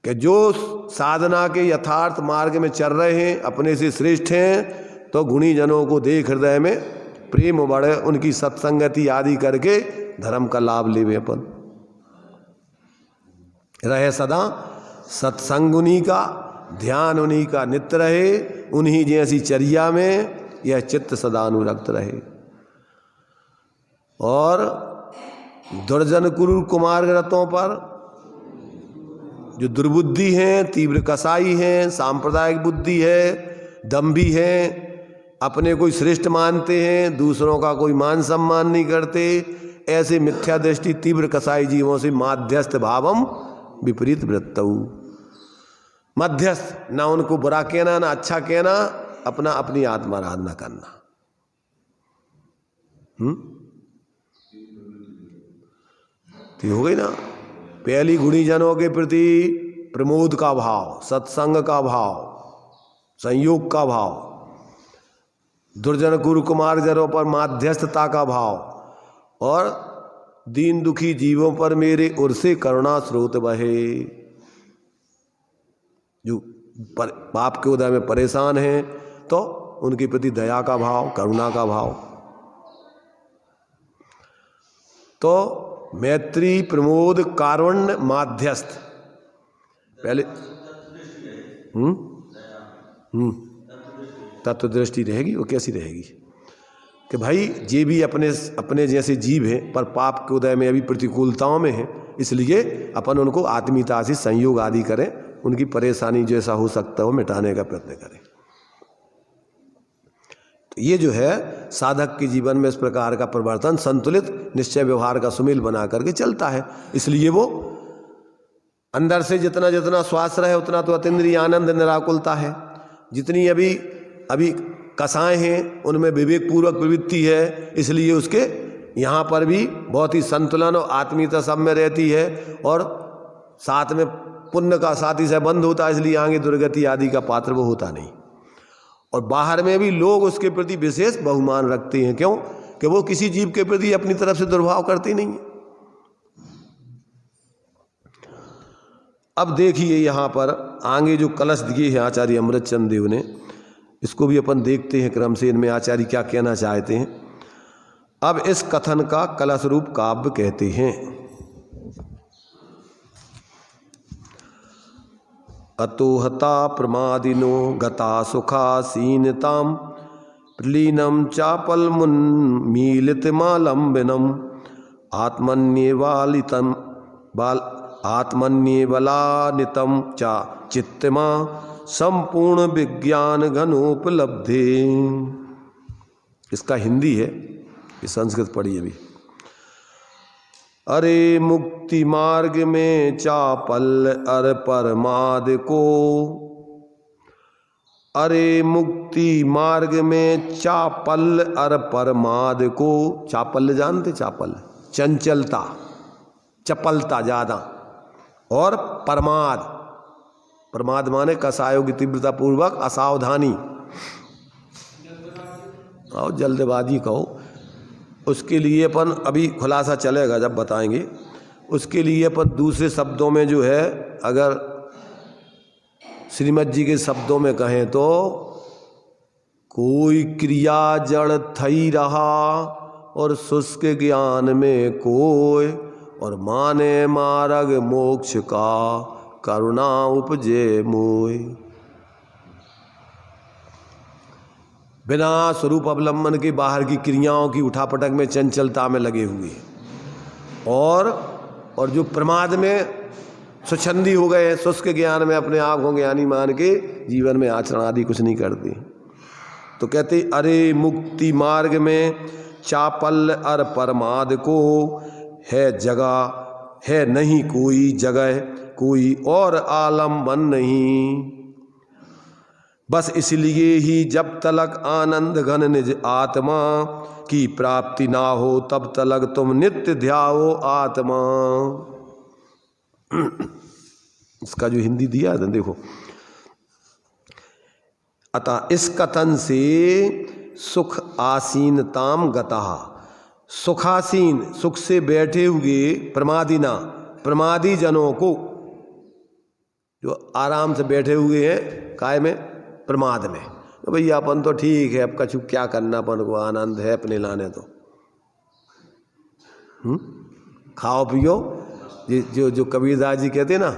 कि जो साधना के यथार्थ मार्ग में चल रहे हैं, अपने से श्रेष्ठ हैं, तो गुणी जनों को देख हृदय में प्रेम बढ़े, उनकी सत्संगति आदि करके धर्म का लाभ लेवे, अपन रहे सदा सत्संग उन्हीं का, ध्यान उन्हीं का नित्य रहे, उन्हीं जैसी चर्या में यह चित्त सदा अनुरक्त रहे। और दुर्जन कुरूर कुमार रतों पर जो दुर्बुद्धि हैं, तीव्र कसाई हैं, सांप्रदायिक बुद्धि है, दंभी हैं, अपने कोई श्रेष्ठ मानते हैं, दूसरों का कोई मान सम्मान नहीं करते, ऐसे मिथ्या दृष्टि तीव्र कसाई जीवों से माध्यस्थ भावम विपरीत वृत्तऊ, मध्यस्थ, ना उनको बुरा कहना ना अच्छा कहना, अपना अपनी आत्माराधना करना। तो हो गई ना, पहली गुणीजनों के प्रति प्रमोद का भाव, सत्संग का भाव, संयोग का भाव, दुर्जन कुरु कुमार जनों पर माध्यस्थता का भाव, और दीन दुखी जीवों पर मेरे ओर से करुणा स्रोत बहे। जो पाप के उदय में परेशान हैं तो उनके प्रति दया का भाव, करुणा का भाव। तो मैत्री, प्रमोद, कारुण्य, माध्यस्थ, पहले तत्व दृष्टि रहेगी। वो कैसी रहेगी कि भाई ये भी अपने जैसे जीव हैं, पर पाप के उदय में अभी प्रतिकूलताओं में हैं, इसलिए अपन उनको आत्मीयता से संयोग आदि करें उनकी परेशानी जैसा हो सकता है वो मिटाने का प्रयत्न करें। तो ये जो है साधक के जीवन में इस प्रकार का परिवर्तन संतुलित निश्चय व्यवहार का सुमेल बना करके चलता है। इसलिए वो अंदर से जितना जितना श्वास रहे उतना तो अतीन्द्रिय आनंद निराकुलता है। जितनी अभी कसाएं हैं उनमें विवेकपूर्वक प्रवृत्ति है, इसलिए उसके यहाँ पर भी बहुत ही संतुलन और आत्मीयता सब में रहती है, और साथ में पुण्य का साथी से बंध होता है, इसलिए आगे दुर्गति आदि का पात्र वो होता नहीं। और बाहर में भी लोग उसके प्रति विशेष बहुमान रखते हैं। क्यों? कि वो किसी जीव के प्रति अपनी तरफ से दुर्भाव करते नहीं। अब देखिए यहाँ पर आगे जो कलश दिए हैं आचार्य अमृतचंद देव ने, इसको भी अपन देखते हैं क्रम से, इनमें आचार्य क्या कहना चाहते हैं। अब इस कथन का कलश रूप काव्य कहते हैं। अतोहता प्रमादिनो गता सुखासीनताम प्रलीनम चापल मुन्मीलितमालंबनम आत्मन्येवलानितम चा चित्तमा संपूर्ण विज्ञान घनोपलब्धे। इसका हिंदी है, ये संस्कृत पढ़ी अभी। अरे मुक्ति मार्ग में चापल अर परमाद को, अरे मुक्ति मार्ग में चापल अर परमाद को। चापल जानते? चापल चंचलता, चपलता ज्यादा, और परमाद, प्रमाद माने कसायों की तीव्रता पूर्वक असावधानी और जल्दबाजी कहो। उसके लिए अपन अभी खुलासा चलेगा जब बताएंगे। उसके लिए अपन दूसरे शब्दों में जो है, अगर श्रीमद जी के शब्दों में कहें तो कोई क्रिया जड़ थई रहा और शुष्क ज्ञान में कोय, और माने मार्ग मोक्ष का करुणा उपजे मोय। बिना स्वरूप अवलंबन के बाहर की क्रियाओं की उठापटक में चंचलता में लगे हुए, और जो प्रमाद में स्वच्छंदी हो गए, शुष्क ज्ञान में अपने आप को ज्ञानी मान के जीवन में आचरण आदि कुछ नहीं करते। तो कहते अरे मुक्ति मार्ग में चापल अर परमाद को, है जगह है नहीं कोई जगह, कोई और आलम्बन नहीं। बस इसलिए ही जब तलक आनंद घन निज आत्मा की प्राप्ति ना हो, तब तलक तुम नित्य ध्याओ आत्मा। इसका जो हिंदी दिया है देखो। अतः इस कथन से सुख आसीनताम गता, सुखासीन सुख से बैठे हुए प्रमादिना, प्रमादी जनों को, जो आराम से बैठे हुए हैं काय में, प्रमाद में, तो भैया अपन तो ठीक है, अब कछु क्या करना, अपन को आनंद है अपने लाने तो खाओ पियो। जो कबीरदास जी कहते ना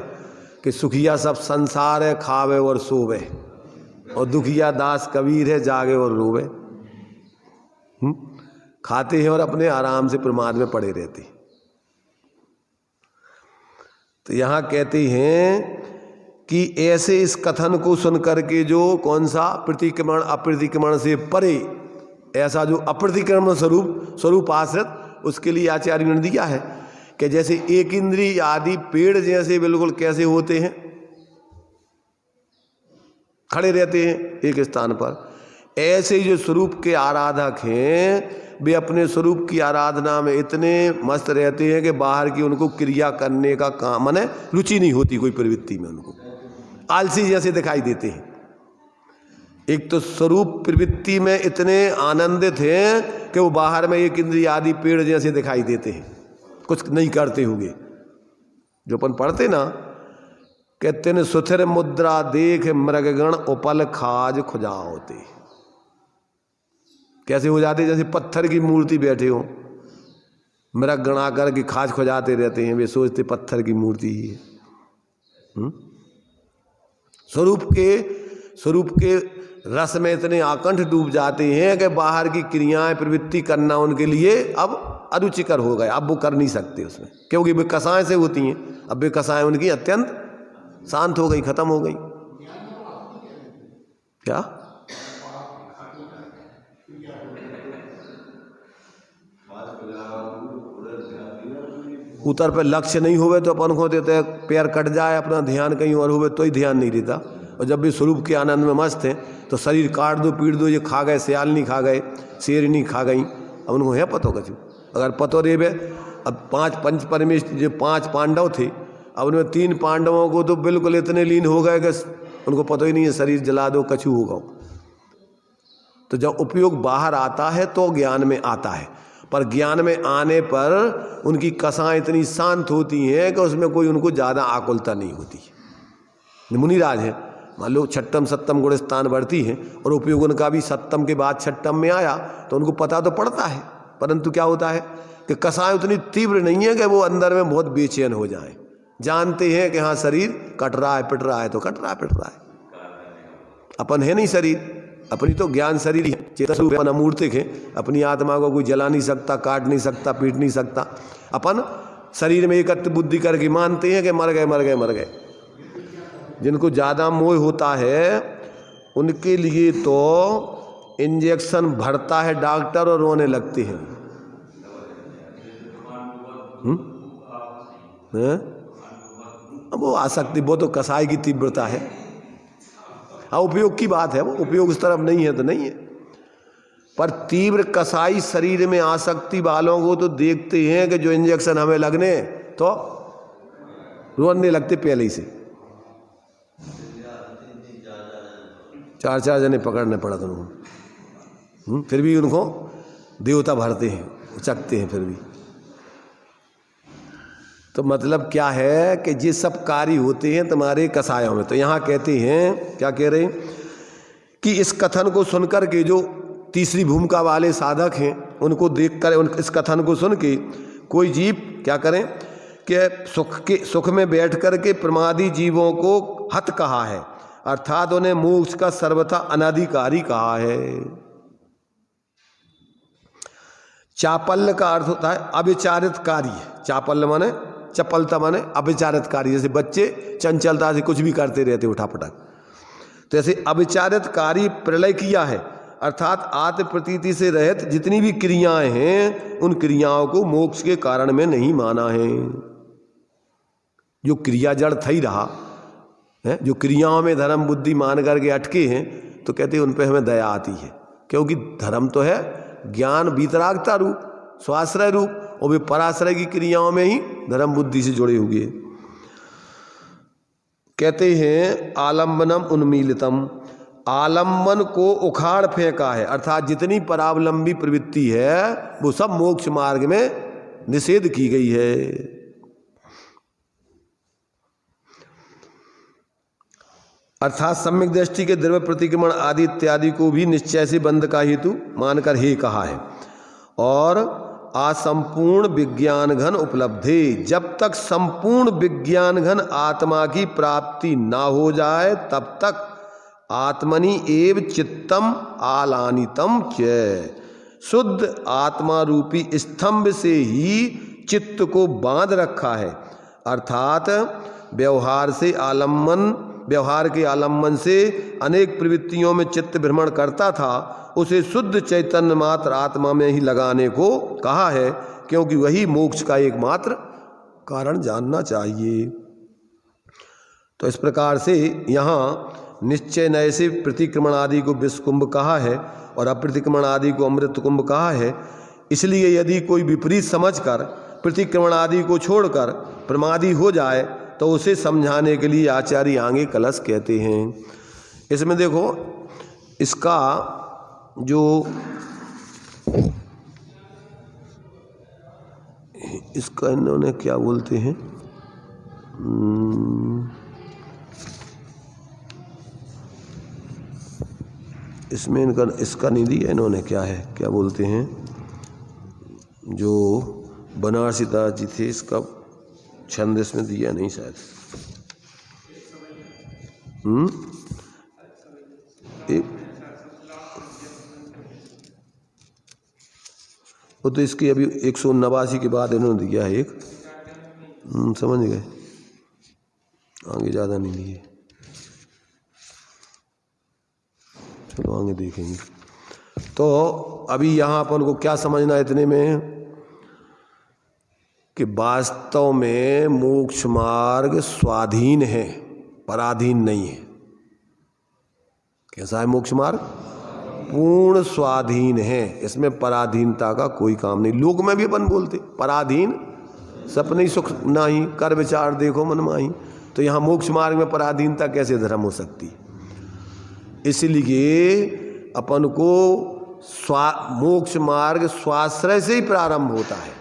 कि सुखिया सब संसार है, खावे और सोवे, और दुखिया दास कबीर है, जागे और रोवे। खाते हैं और अपने आराम से प्रमाद में पड़े रहते। तो यहाँ कहते हैं कि ऐसे इस कथन को सुन करके जो कौन सा प्रतिक्रमण अप्रतिक्रमण से परे, ऐसा जो अप्रतिक्रमण स्वरूप आश्रित, उसके लिए आचार्य ने दिया है कि जैसे एक इंद्रिय आदि पेड़ जैसे बिल्कुल कैसे होते हैं, खड़े रहते हैं एक स्थान पर, ऐसे जो स्वरूप के आराधक हैं वे अपने स्वरूप की आराधना में इतने मस्त रहते हैं कि बाहर की उनको क्रिया करने का काम माने रुचि नहीं होती, कोई प्रवृत्ति में उनको आलसी जैसे दिखाई देते हैं। एक तो स्वरूप प्रवृत्ति में इतने आनंदित हैं कि वो बाहर में एक इंद्रिय आदि पेड़ जैसे दिखाई देते हैं, कुछ नहीं करते हुए। जो अपन पढ़ते ना, कहते न सुथिर मुद्रा देख मृगगण उपल खाज खुजा होते। कैसे हो जाते? जैसे पत्थर की मूर्ति बैठे हो, मृगगण आकर के खाज खुजाते रहते हैं, वे सोचते पत्थर की मूर्ति ही है। स्वरूप के रस में इतने आकंठ डूब जाते हैं कि बाहर की क्रियाएं प्रवृत्ति करना उनके लिए अब अरुचिकर हो गए, अब वो कर नहीं सकते उसमें, क्योंकि वे कसाएं से होती हैं। अब वे कसाएं उनकी अत्यंत शांत हो गई, खत्म हो गई। क्या उतर पे लक्ष्य नहीं हुए तो अपन को देते पैर कट जाए, अपना ध्यान कहीं और हुए तो ही ध्यान नहीं रहता। और जब भी स्वरूप के आनंद में मस्त हैं तो शरीर काट दो पीट दो, ये खा गए, सियाल नहीं खा गए, शेर नहीं खा गई, अब उनको है पतो कछु। अगर पतो रेबे, अब 5 पंच परमेश्वर जो 5 पांडव थे, अब उनमें 3 पांडवों को तो बिल्कुल इतने लीन हो गए कि उनको पता ही नहीं है, शरीर जला दो कछु होगा। तो जब उपयोग बाहर आता है तो ज्ञान में आता है, पर ज्ञान में आने पर उनकी कसाएं इतनी शांत होती हैं कि उसमें कोई उनको ज़्यादा आकुलता नहीं होती। मुनिराज है, मान लो छठम सप्तम गुण स्थान बढ़ती है और उपयोग उनका भी सप्तम के बाद छठम में आया तो उनको पता तो पड़ता है, परंतु क्या होता है कि कसाएं उतनी तीव्र नहीं है कि वो अंदर में बहुत बेचैन हो जाएं। जानते हैं कि हाँ शरीर कट रहा है, पिट रहा है तो कट रहा है, पिट रहा है। अपन है नहीं शरीर, अपनी तो ज्ञान शरीर है, चेतन रूप अपन अमूर्तिक है। अपनी आत्मा को कोई जला नहीं सकता, काट नहीं सकता, पीट नहीं सकता। अपन शरीर में एकत्र बुद्धि करके मानते हैं कि मर गए मर गए मर गए। जिनको ज़्यादा मोह होता है उनके लिए तो इंजेक्शन भरता है डॉक्टर और रोने लगते हैं। अब वो आसक्ति, वो तो कसाई की तीव्रता है। हाँ उपयोग की बात है, वो उपयोग इस तरफ नहीं है तो नहीं है, पर तीव्र कसाई शरीर में आसक्ति वालों को तो देखते हैं कि जो इंजेक्शन हमें लगने तो रोने लगते पहले ही से। 4 जने पकड़ने पड़ा था उनको, फिर भी उनको देवता भरते हैं, उचकते हैं फिर भी। तो मतलब क्या है कि ये सब कार्य होते हैं तुम्हारे कसायों में। तो यहाँ कहते हैं, क्या कह रहे हैं कि इस कथन को सुनकर के जो तीसरी भूमिका वाले साधक हैं उनको देखकर, इस कथन को सुन के कोई जीव क्या करें कि सुख में बैठ कर के प्रमादी जीवों को हत कहा है, अर्थात उन्हें मोक्ष का सर्वथा अनाधिकारी कहा है। चापल्य का अर्थ होता है अविचारित कार्य। चापल्य माने चपलता माने अविचारित कार्य, जैसे बच्चे चंचलता से कुछ भी करते रहते उठापटक, तो ऐसे अविचारित कार्य प्रलय किया है, अर्थात आत्म प्रतीति से रहित जितनी भी क्रियाएं हैं उन क्रियाओं को मोक्ष के कारण में नहीं माना है। जो क्रिया जड़ था ही रहा है, जो क्रियाओं में धर्म बुद्धि मान करके अटके हैं, तो कहते हैं उन पर हमें दया आती है, क्योंकि धर्म तो है ज्ञान वीतरागता रूप, स्वाश्रय रूप, और वे पराश्रय की क्रियाओं में ही धर्म बुद्धि से जुड़े हुए। कहते हैं आलम्बनम उन्मीलितम, आलम्बन को उखाड़ फेंका है, अर्थात जितनी परावलंबी प्रवृत्ति है वो सब मोक्ष मार्ग में निषेध की गई है। अर्थात सम्यक दृष्टि के द्रव्य प्रतिक्रमण आदि इत्यादि को भी निश्चय से बंध का हेतु मानकर हे कहा है। और असंपूर्ण विज्ञान घन उपलब्धि, जब तक संपूर्ण विज्ञान घन आत्मा की प्राप्ति ना हो जाए तब तक आत्मनि एव चित्तम आलानितम च, शुद्ध आत्मा रूपी स्तंभ से ही चित्त को बांध रखा है। अर्थात व्यवहार के आलम्बन से अनेक प्रवृत्तियों में चित्त भ्रमण करता था, उसे शुद्ध चैतन्य मात्र आत्मा में ही लगाने को कहा है, क्योंकि वही मोक्ष का एकमात्र कारण जानना चाहिए। तो इस प्रकार से यहाँ निश्चय नय से प्रतिक्रमण आदि को विषकुंभ कहा है और अप्रतिक्रमण आदि को अमृत कुंभ कहा है। इसलिए यदि कोई विपरीत समझकर प्रतिक्रमण आदि को छोड़कर प्रमादी हो जाए तो उसे समझाने के लिए आचार्य आगे कलश कहते हैं। इसमें देखो इसका जो इसका इन्होंने क्या बोलते हैं, इसमें इनका इसका नहीं दिया इन्होंने, क्या है क्या बोलते हैं, जो बनारसी दास जी थे इसका छंद इसमें दिया नहीं शायद। वो तो इसकी अभी 189 के बाद इन्होंने दिया है एक, समझ गए। आगे ज़्यादा नहीं लिए, चलो आगे देखेंगे। तो अभी यहाँ अपन को क्या समझना है इतने में कि वास्तव में मोक्ष मार्ग स्वाधीन है, पराधीन नहीं है। कैसा है मोक्ष मार्ग? पूर्ण स्वाधीन है, इसमें पराधीनता का कोई काम नहीं। लोक में भी अपन बोलते पराधीन सपने सुख नाही, कर विचार देखो मन माही। तो यहाँ मोक्ष मार्ग में पराधीनता कैसे धर्म हो सकती? इसलिए अपन को मोक्ष मार्ग स्वाश्रय से ही प्रारंभ होता है।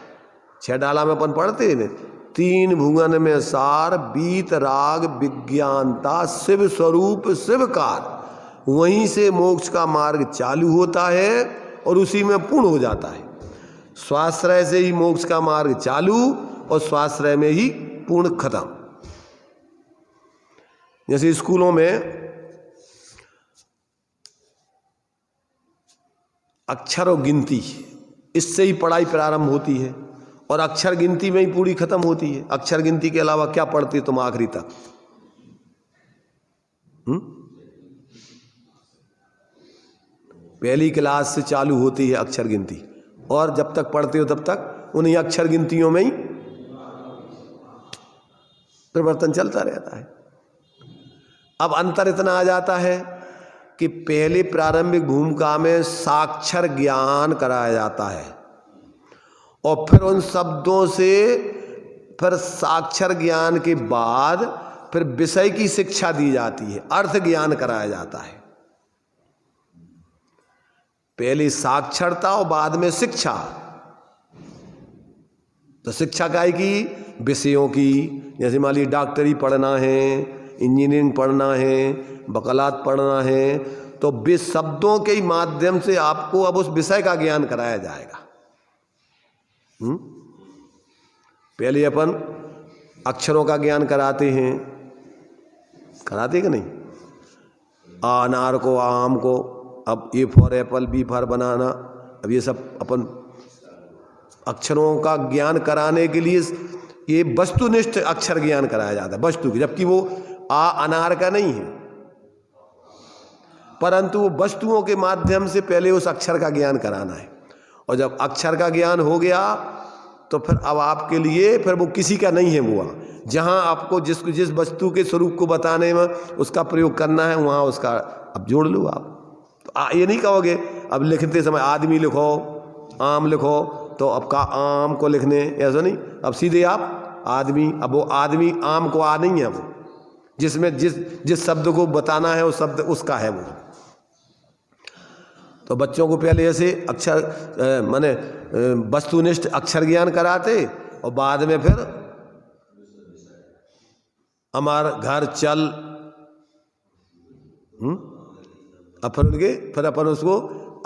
6 डाला में अपन पढ़ते हैं, 3 भुवन में सार, बीत राग विज्ञानता, शिव स्वरूप शिवकार। वहीं से मोक्ष का मार्ग चालू होता है और उसी में पूर्ण हो जाता है। स्वाश्रय से ही मोक्ष का मार्ग चालू और स्वाश्रय में ही पूर्ण खत्म। जैसे स्कूलों में अक्षर और गिनती, इससे ही पढ़ाई प्रारंभ होती है और अक्षर गिनती में ही पूरी खत्म होती है। अक्षर गिनती के अलावा क्या पढ़ते तुम आखिरी तक? पहली क्लास से चालू होती है अक्षर गिनती और जब तक पढ़ते हो तब तक उन्हीं अक्षर गिनतियों में ही परिवर्तन चलता रहता है। अब अंतर इतना आ जाता है कि पहले प्रारंभिक भूमिका में साक्षर ज्ञान कराया जाता है और फिर उन शब्दों से फिर साक्षर ज्ञान के बाद फिर विषय की शिक्षा दी जाती है, अर्थ ज्ञान कराया जाता है। पहले साक्षरता और बाद में शिक्षा। तो शिक्षा काय की? विषयों की। जैसे मान लीजिए डॉक्टरी पढ़ना है, इंजीनियरिंग पढ़ना है, वकालत पढ़ना है, तो वे शब्दों के ही माध्यम से आपको अब उस विषय का ज्ञान कराया जाएगा। पहले अपन अक्षरों का ज्ञान कराते हैं, कराते कि नहीं? अनार को, आम को, अब A for apple, B for banana, अब ये सब अपन अक्षरों का ज्ञान कराने के लिए ये वस्तुनिष्ठ अक्षर ज्ञान कराया जाता है, वस्तु की, जबकि वो अनार का नहीं है, परंतु वो वस्तुओं के माध्यम से पहले उस अक्षर का ज्ञान कराना है। और जब अक्षर का ज्ञान हो गया तो फिर अब आपके लिए फिर वो किसी का नहीं है, वो जहाँ आपको जिस वस्तु के स्वरूप को बताने में उसका प्रयोग करना है वहाँ उसका अब जोड़ लो आप। तो ये नहीं कहोगे अब लिखते समय आदमी लिखो, आम लिखो, तो अब का आम को लिखने, ऐसा नहीं, अब सीधे आप आदमी। अब वो आदमी आम को आ नहीं है, वो जिसमें जिस शब्द को बताना है वो शब्द उसका है वो। तो बच्चों को पहले ऐसे अक्षर माने वस्तुनिष्ठ अक्षर ज्ञान कराते और बाद में फिर हमार घर चल, अब फिर अपन उसको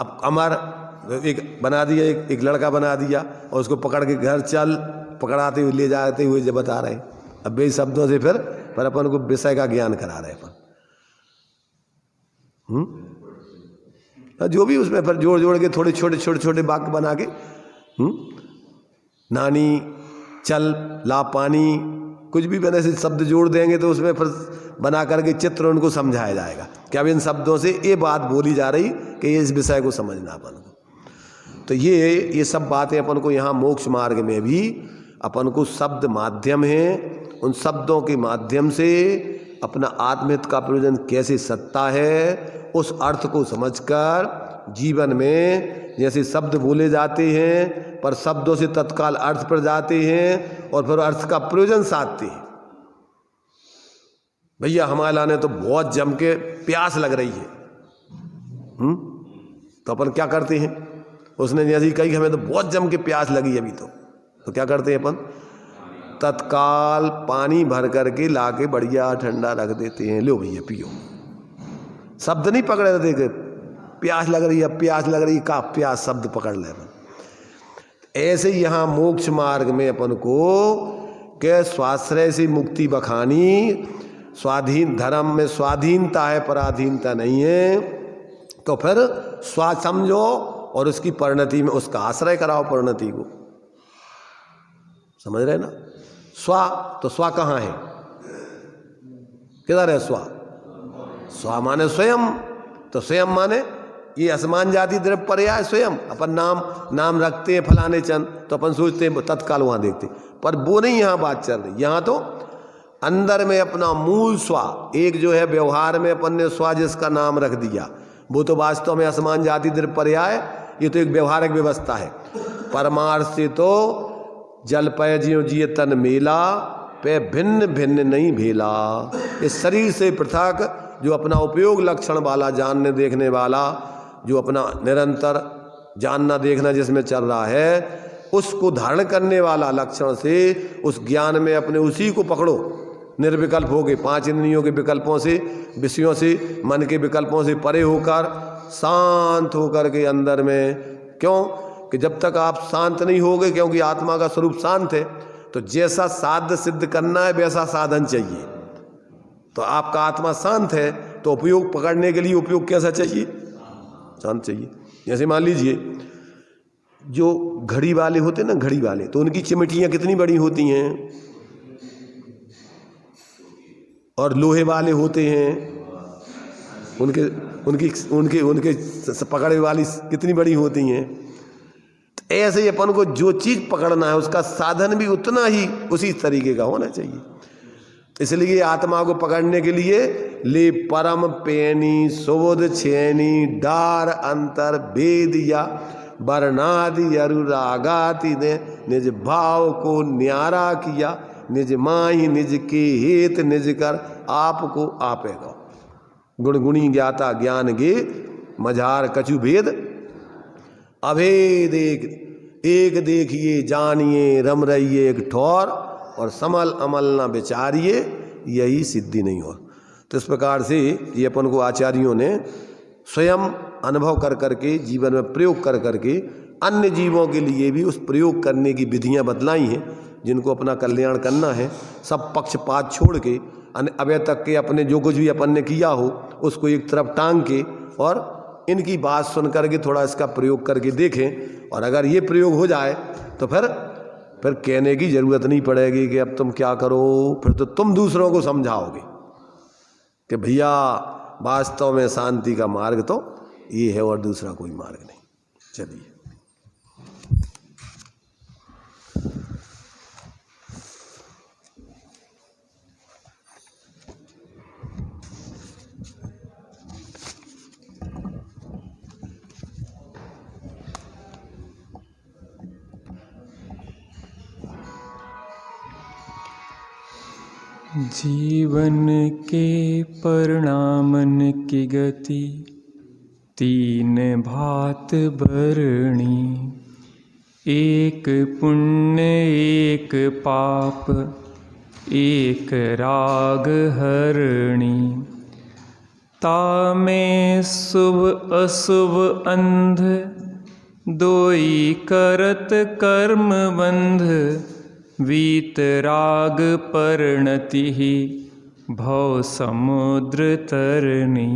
अब हमार एक बना दिया, एक लड़का बना दिया और उसको पकड़ के घर चल पकड़ाते हुए ले जाते हुए जब बता रहे हैं। अब वे शब्दों से फिर अपन को विषय का ज्ञान करा रहे अपन। जो भी उसमें फिर जोड़ के थोड़े छोटे वाक्य बना के नानी, चल, ला पानी, कुछ भी बने से शब्द जोड़ देंगे तो उसमें फिर बना करके चित्र उनको समझाया जाएगा कि अब इन शब्दों से ये बात बोली जा रही कि ये इस विषय को समझना अपन को। तो ये सब बातें अपन को यहाँ मोक्ष मार्ग में भी अपन को शब्द माध्यम है, उन शब्दों के माध्यम से अपना आत्महित का प्रयोजन कैसे सत्ता है उस अर्थ को समझकर जीवन में जैसे शब्द बोले जाते हैं पर शब्दों से तत्काल अर्थ पर जाते हैं और फिर अर्थ का प्रयोजन साधते हैं। भैया हमारा ने तो बहुत जम के प्यास लग रही है, तो अपन क्या करते हैं? उसने जैसे कही हमें तो बहुत जम के प्यास लगी अभी, तो क्या करते हैं अपन? तत्काल पानी भर करके लाके बढ़िया ठंडा रख देते हैं, लो भैया पियो। शब्द नहीं पकड़े रहते कि प्यास लग रही है, प्यास लग रही है, का प्यास शब्द पकड़ ले अपन। ऐसे ही यहाँ मोक्ष मार्ग में अपन को के स्वाश्रय से मुक्ति बखानी, स्वाधीन धर्म में स्वाधीनता है, पराधीनता नहीं है, तो फिर स्वा समझो और उसकी परिणति में उसका आश्रय कराओ परिणति को। समझ रहे ना? स्वा तो स्वा कहाँ है? किधर है स्वा? स्वा माने स्वयं, तो स्वयं माने ये असमान जाति द्रव्य पर्याय स्वयं। अपन नाम रखते हैं फलाने चंद, तो अपन सोचते हैं तत्काल वहाँ देखते, पर वो नहीं यहाँ बात चल रही। यहाँ तो अंदर में अपना मूल स्वा, एक जो है व्यवहार में अपन ने स्वा जिसका नाम रख दिया, वो तो वास्तव में असमान जाति द्रव्य पर्याय, ये तो एक व्यवहारिक व्यवस्था है। परमार्थ से तो जल पय जियो जिय तन मेला, पे भिन्न भिन्न नहीं भेला। इस शरीर से पृथक जो अपना उपयोग लक्षण वाला, जानने देखने वाला, जो अपना निरंतर जानना देखना जिसमें चल रहा है, उसको धारण करने वाला लक्षण से उस ज्ञान में अपने उसी को पकड़ो, निर्विकल्प हो गए, 5 इंद्रियों के विकल्पों से, विषयों से, मन के विकल्पों से परे होकर, शांत होकर के अंदर में। क्यों कि जब तक आप शांत नहीं होगे, क्योंकि आत्मा का स्वरूप शांत है, तो जैसा साध्य सिद्ध करना है वैसा साधन चाहिए। तो आपका आत्मा शांत है, तो उपयोग पकड़ने के लिए उपयोग कैसा चाहिए? शांत चाहिए। जैसे मान लीजिए जो घड़ी वाले होते हैं ना, घड़ी वाले, तो उनकी चिमटियाँ कितनी बड़ी होती हैं, और लोहे वाले होते हैं, उनके पकड़े वाली कितनी बड़ी होती हैं। तो ऐसे ही अपन को जो चीज़ पकड़ना है उसका साधन भी उतना ही उसी तरीके का होना चाहिए। इसलिए आत्मा को पकड़ने के लिए ले परम पेनी सुबोध छेनी डार अंतर भेद या वर्णादि अनुरागाति ने निज भाव को न्यारा किया, निज माही निज के हेत निज कर आपको आपेगा। गुण गुणी ज्ञाता ज्ञान गे मझार कछु भेद अभेद एक देखिए जानिए रम रहिए एक ठौर, और समल अमल न विचारिए यही सिद्धि नहीं हो। तो इस प्रकार से ये अपन को आचार्यों ने स्वयं अनुभव कर करके जीवन में प्रयोग कर करके अन्य जीवों के लिए भी उस प्रयोग करने की विधियां बतलाई हैं, जिनको अपना कल्याण करना है। सब पक्षपात छोड़ के अभी तक के अपने जो कुछ भी अपन ने किया हो उसको एक तरफ टांग के, और इनकी बात सुन करके थोड़ा इसका प्रयोग करके देखें। और अगर ये प्रयोग हो जाए तो फिर कहने की ज़रूरत नहीं पड़ेगी कि अब तुम क्या करो, फिर तो तुम दूसरों को समझाओगे कि भैया वास्तव में शांति का मार्ग तो ये है और दूसरा कोई मार्ग नहीं। चलिए, जीवन के परिणामन की गति 3 भांत बरणी, एक पुण्य एक पाप एक राग हरणी। तामें शुभ अशुभ अंध, दोई करत कर्म बंध। वीतराग परिणति भव समुद्र तरणी।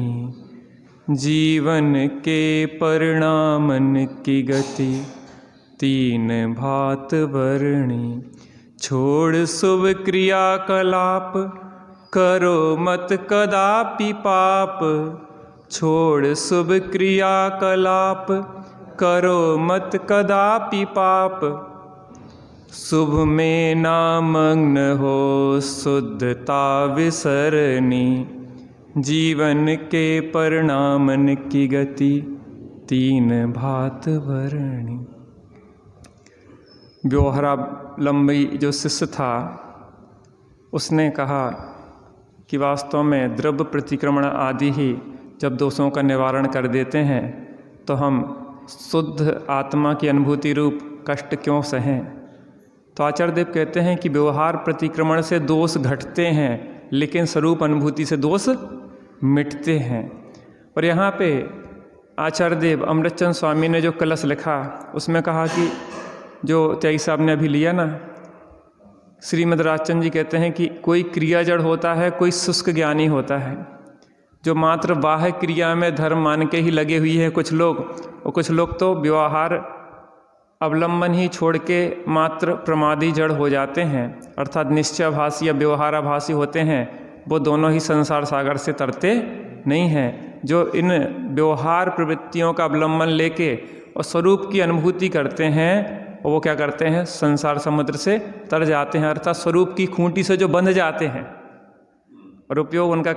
जीवन के परिणामन की गति 3 भांत बरणी। छोड़ शुभ क्रियाकलाप, करो मत कदापि पाप। छोड़ शुभ क्रियाकलाप, करो मत कदापि पाप। शुभ में नामग्न हो शुद्धता विसरणी। जीवन के परिणामन की गति 3 भांत बरणी। व्योहरालंबी जो शिष्य था उसने कहा कि वास्तव में द्रव्य प्रतिक्रमण आदि ही जब दोषों का निवारण कर देते हैं तो हम शुद्ध आत्मा की अनुभूति रूप कष्ट क्यों सहें। तो आचार्य देव कहते हैं कि व्यवहार प्रतिक्रमण से दोष घटते हैं, लेकिन स्वरूप अनुभूति से दोष मिटते हैं। और यहाँ पे आचार्य देव अमृतचंद स्वामी ने जो कलश लिखा उसमें कहा कि जो त्यागी साहब ने अभी लिया ना, श्रीमद् राजचंद जी कहते हैं कि कोई क्रिया जड़ होता है, कोई शुष्क ज्ञानी होता है जो मात्र बाह्य क्रिया में धर्म मान के ही लगे हुई है कुछ लोग, और कुछ लोग तो व्यवहार अवलंबन ही छोड़ के मात्र प्रमादी जड़ हो जाते हैं, अर्थात निश्चयाभासी या व्यवहाराभासी होते हैं, वो दोनों ही संसार सागर से तरते नहीं हैं। जो इन व्यवहार प्रवृत्तियों का अवलंबन लेके और स्वरूप की अनुभूति करते हैं वो क्या करते हैं, संसार समुद्र से तर जाते हैं, अर्थात स्वरूप की खूंटी से जो बंध जाते हैं और उपयोग उनका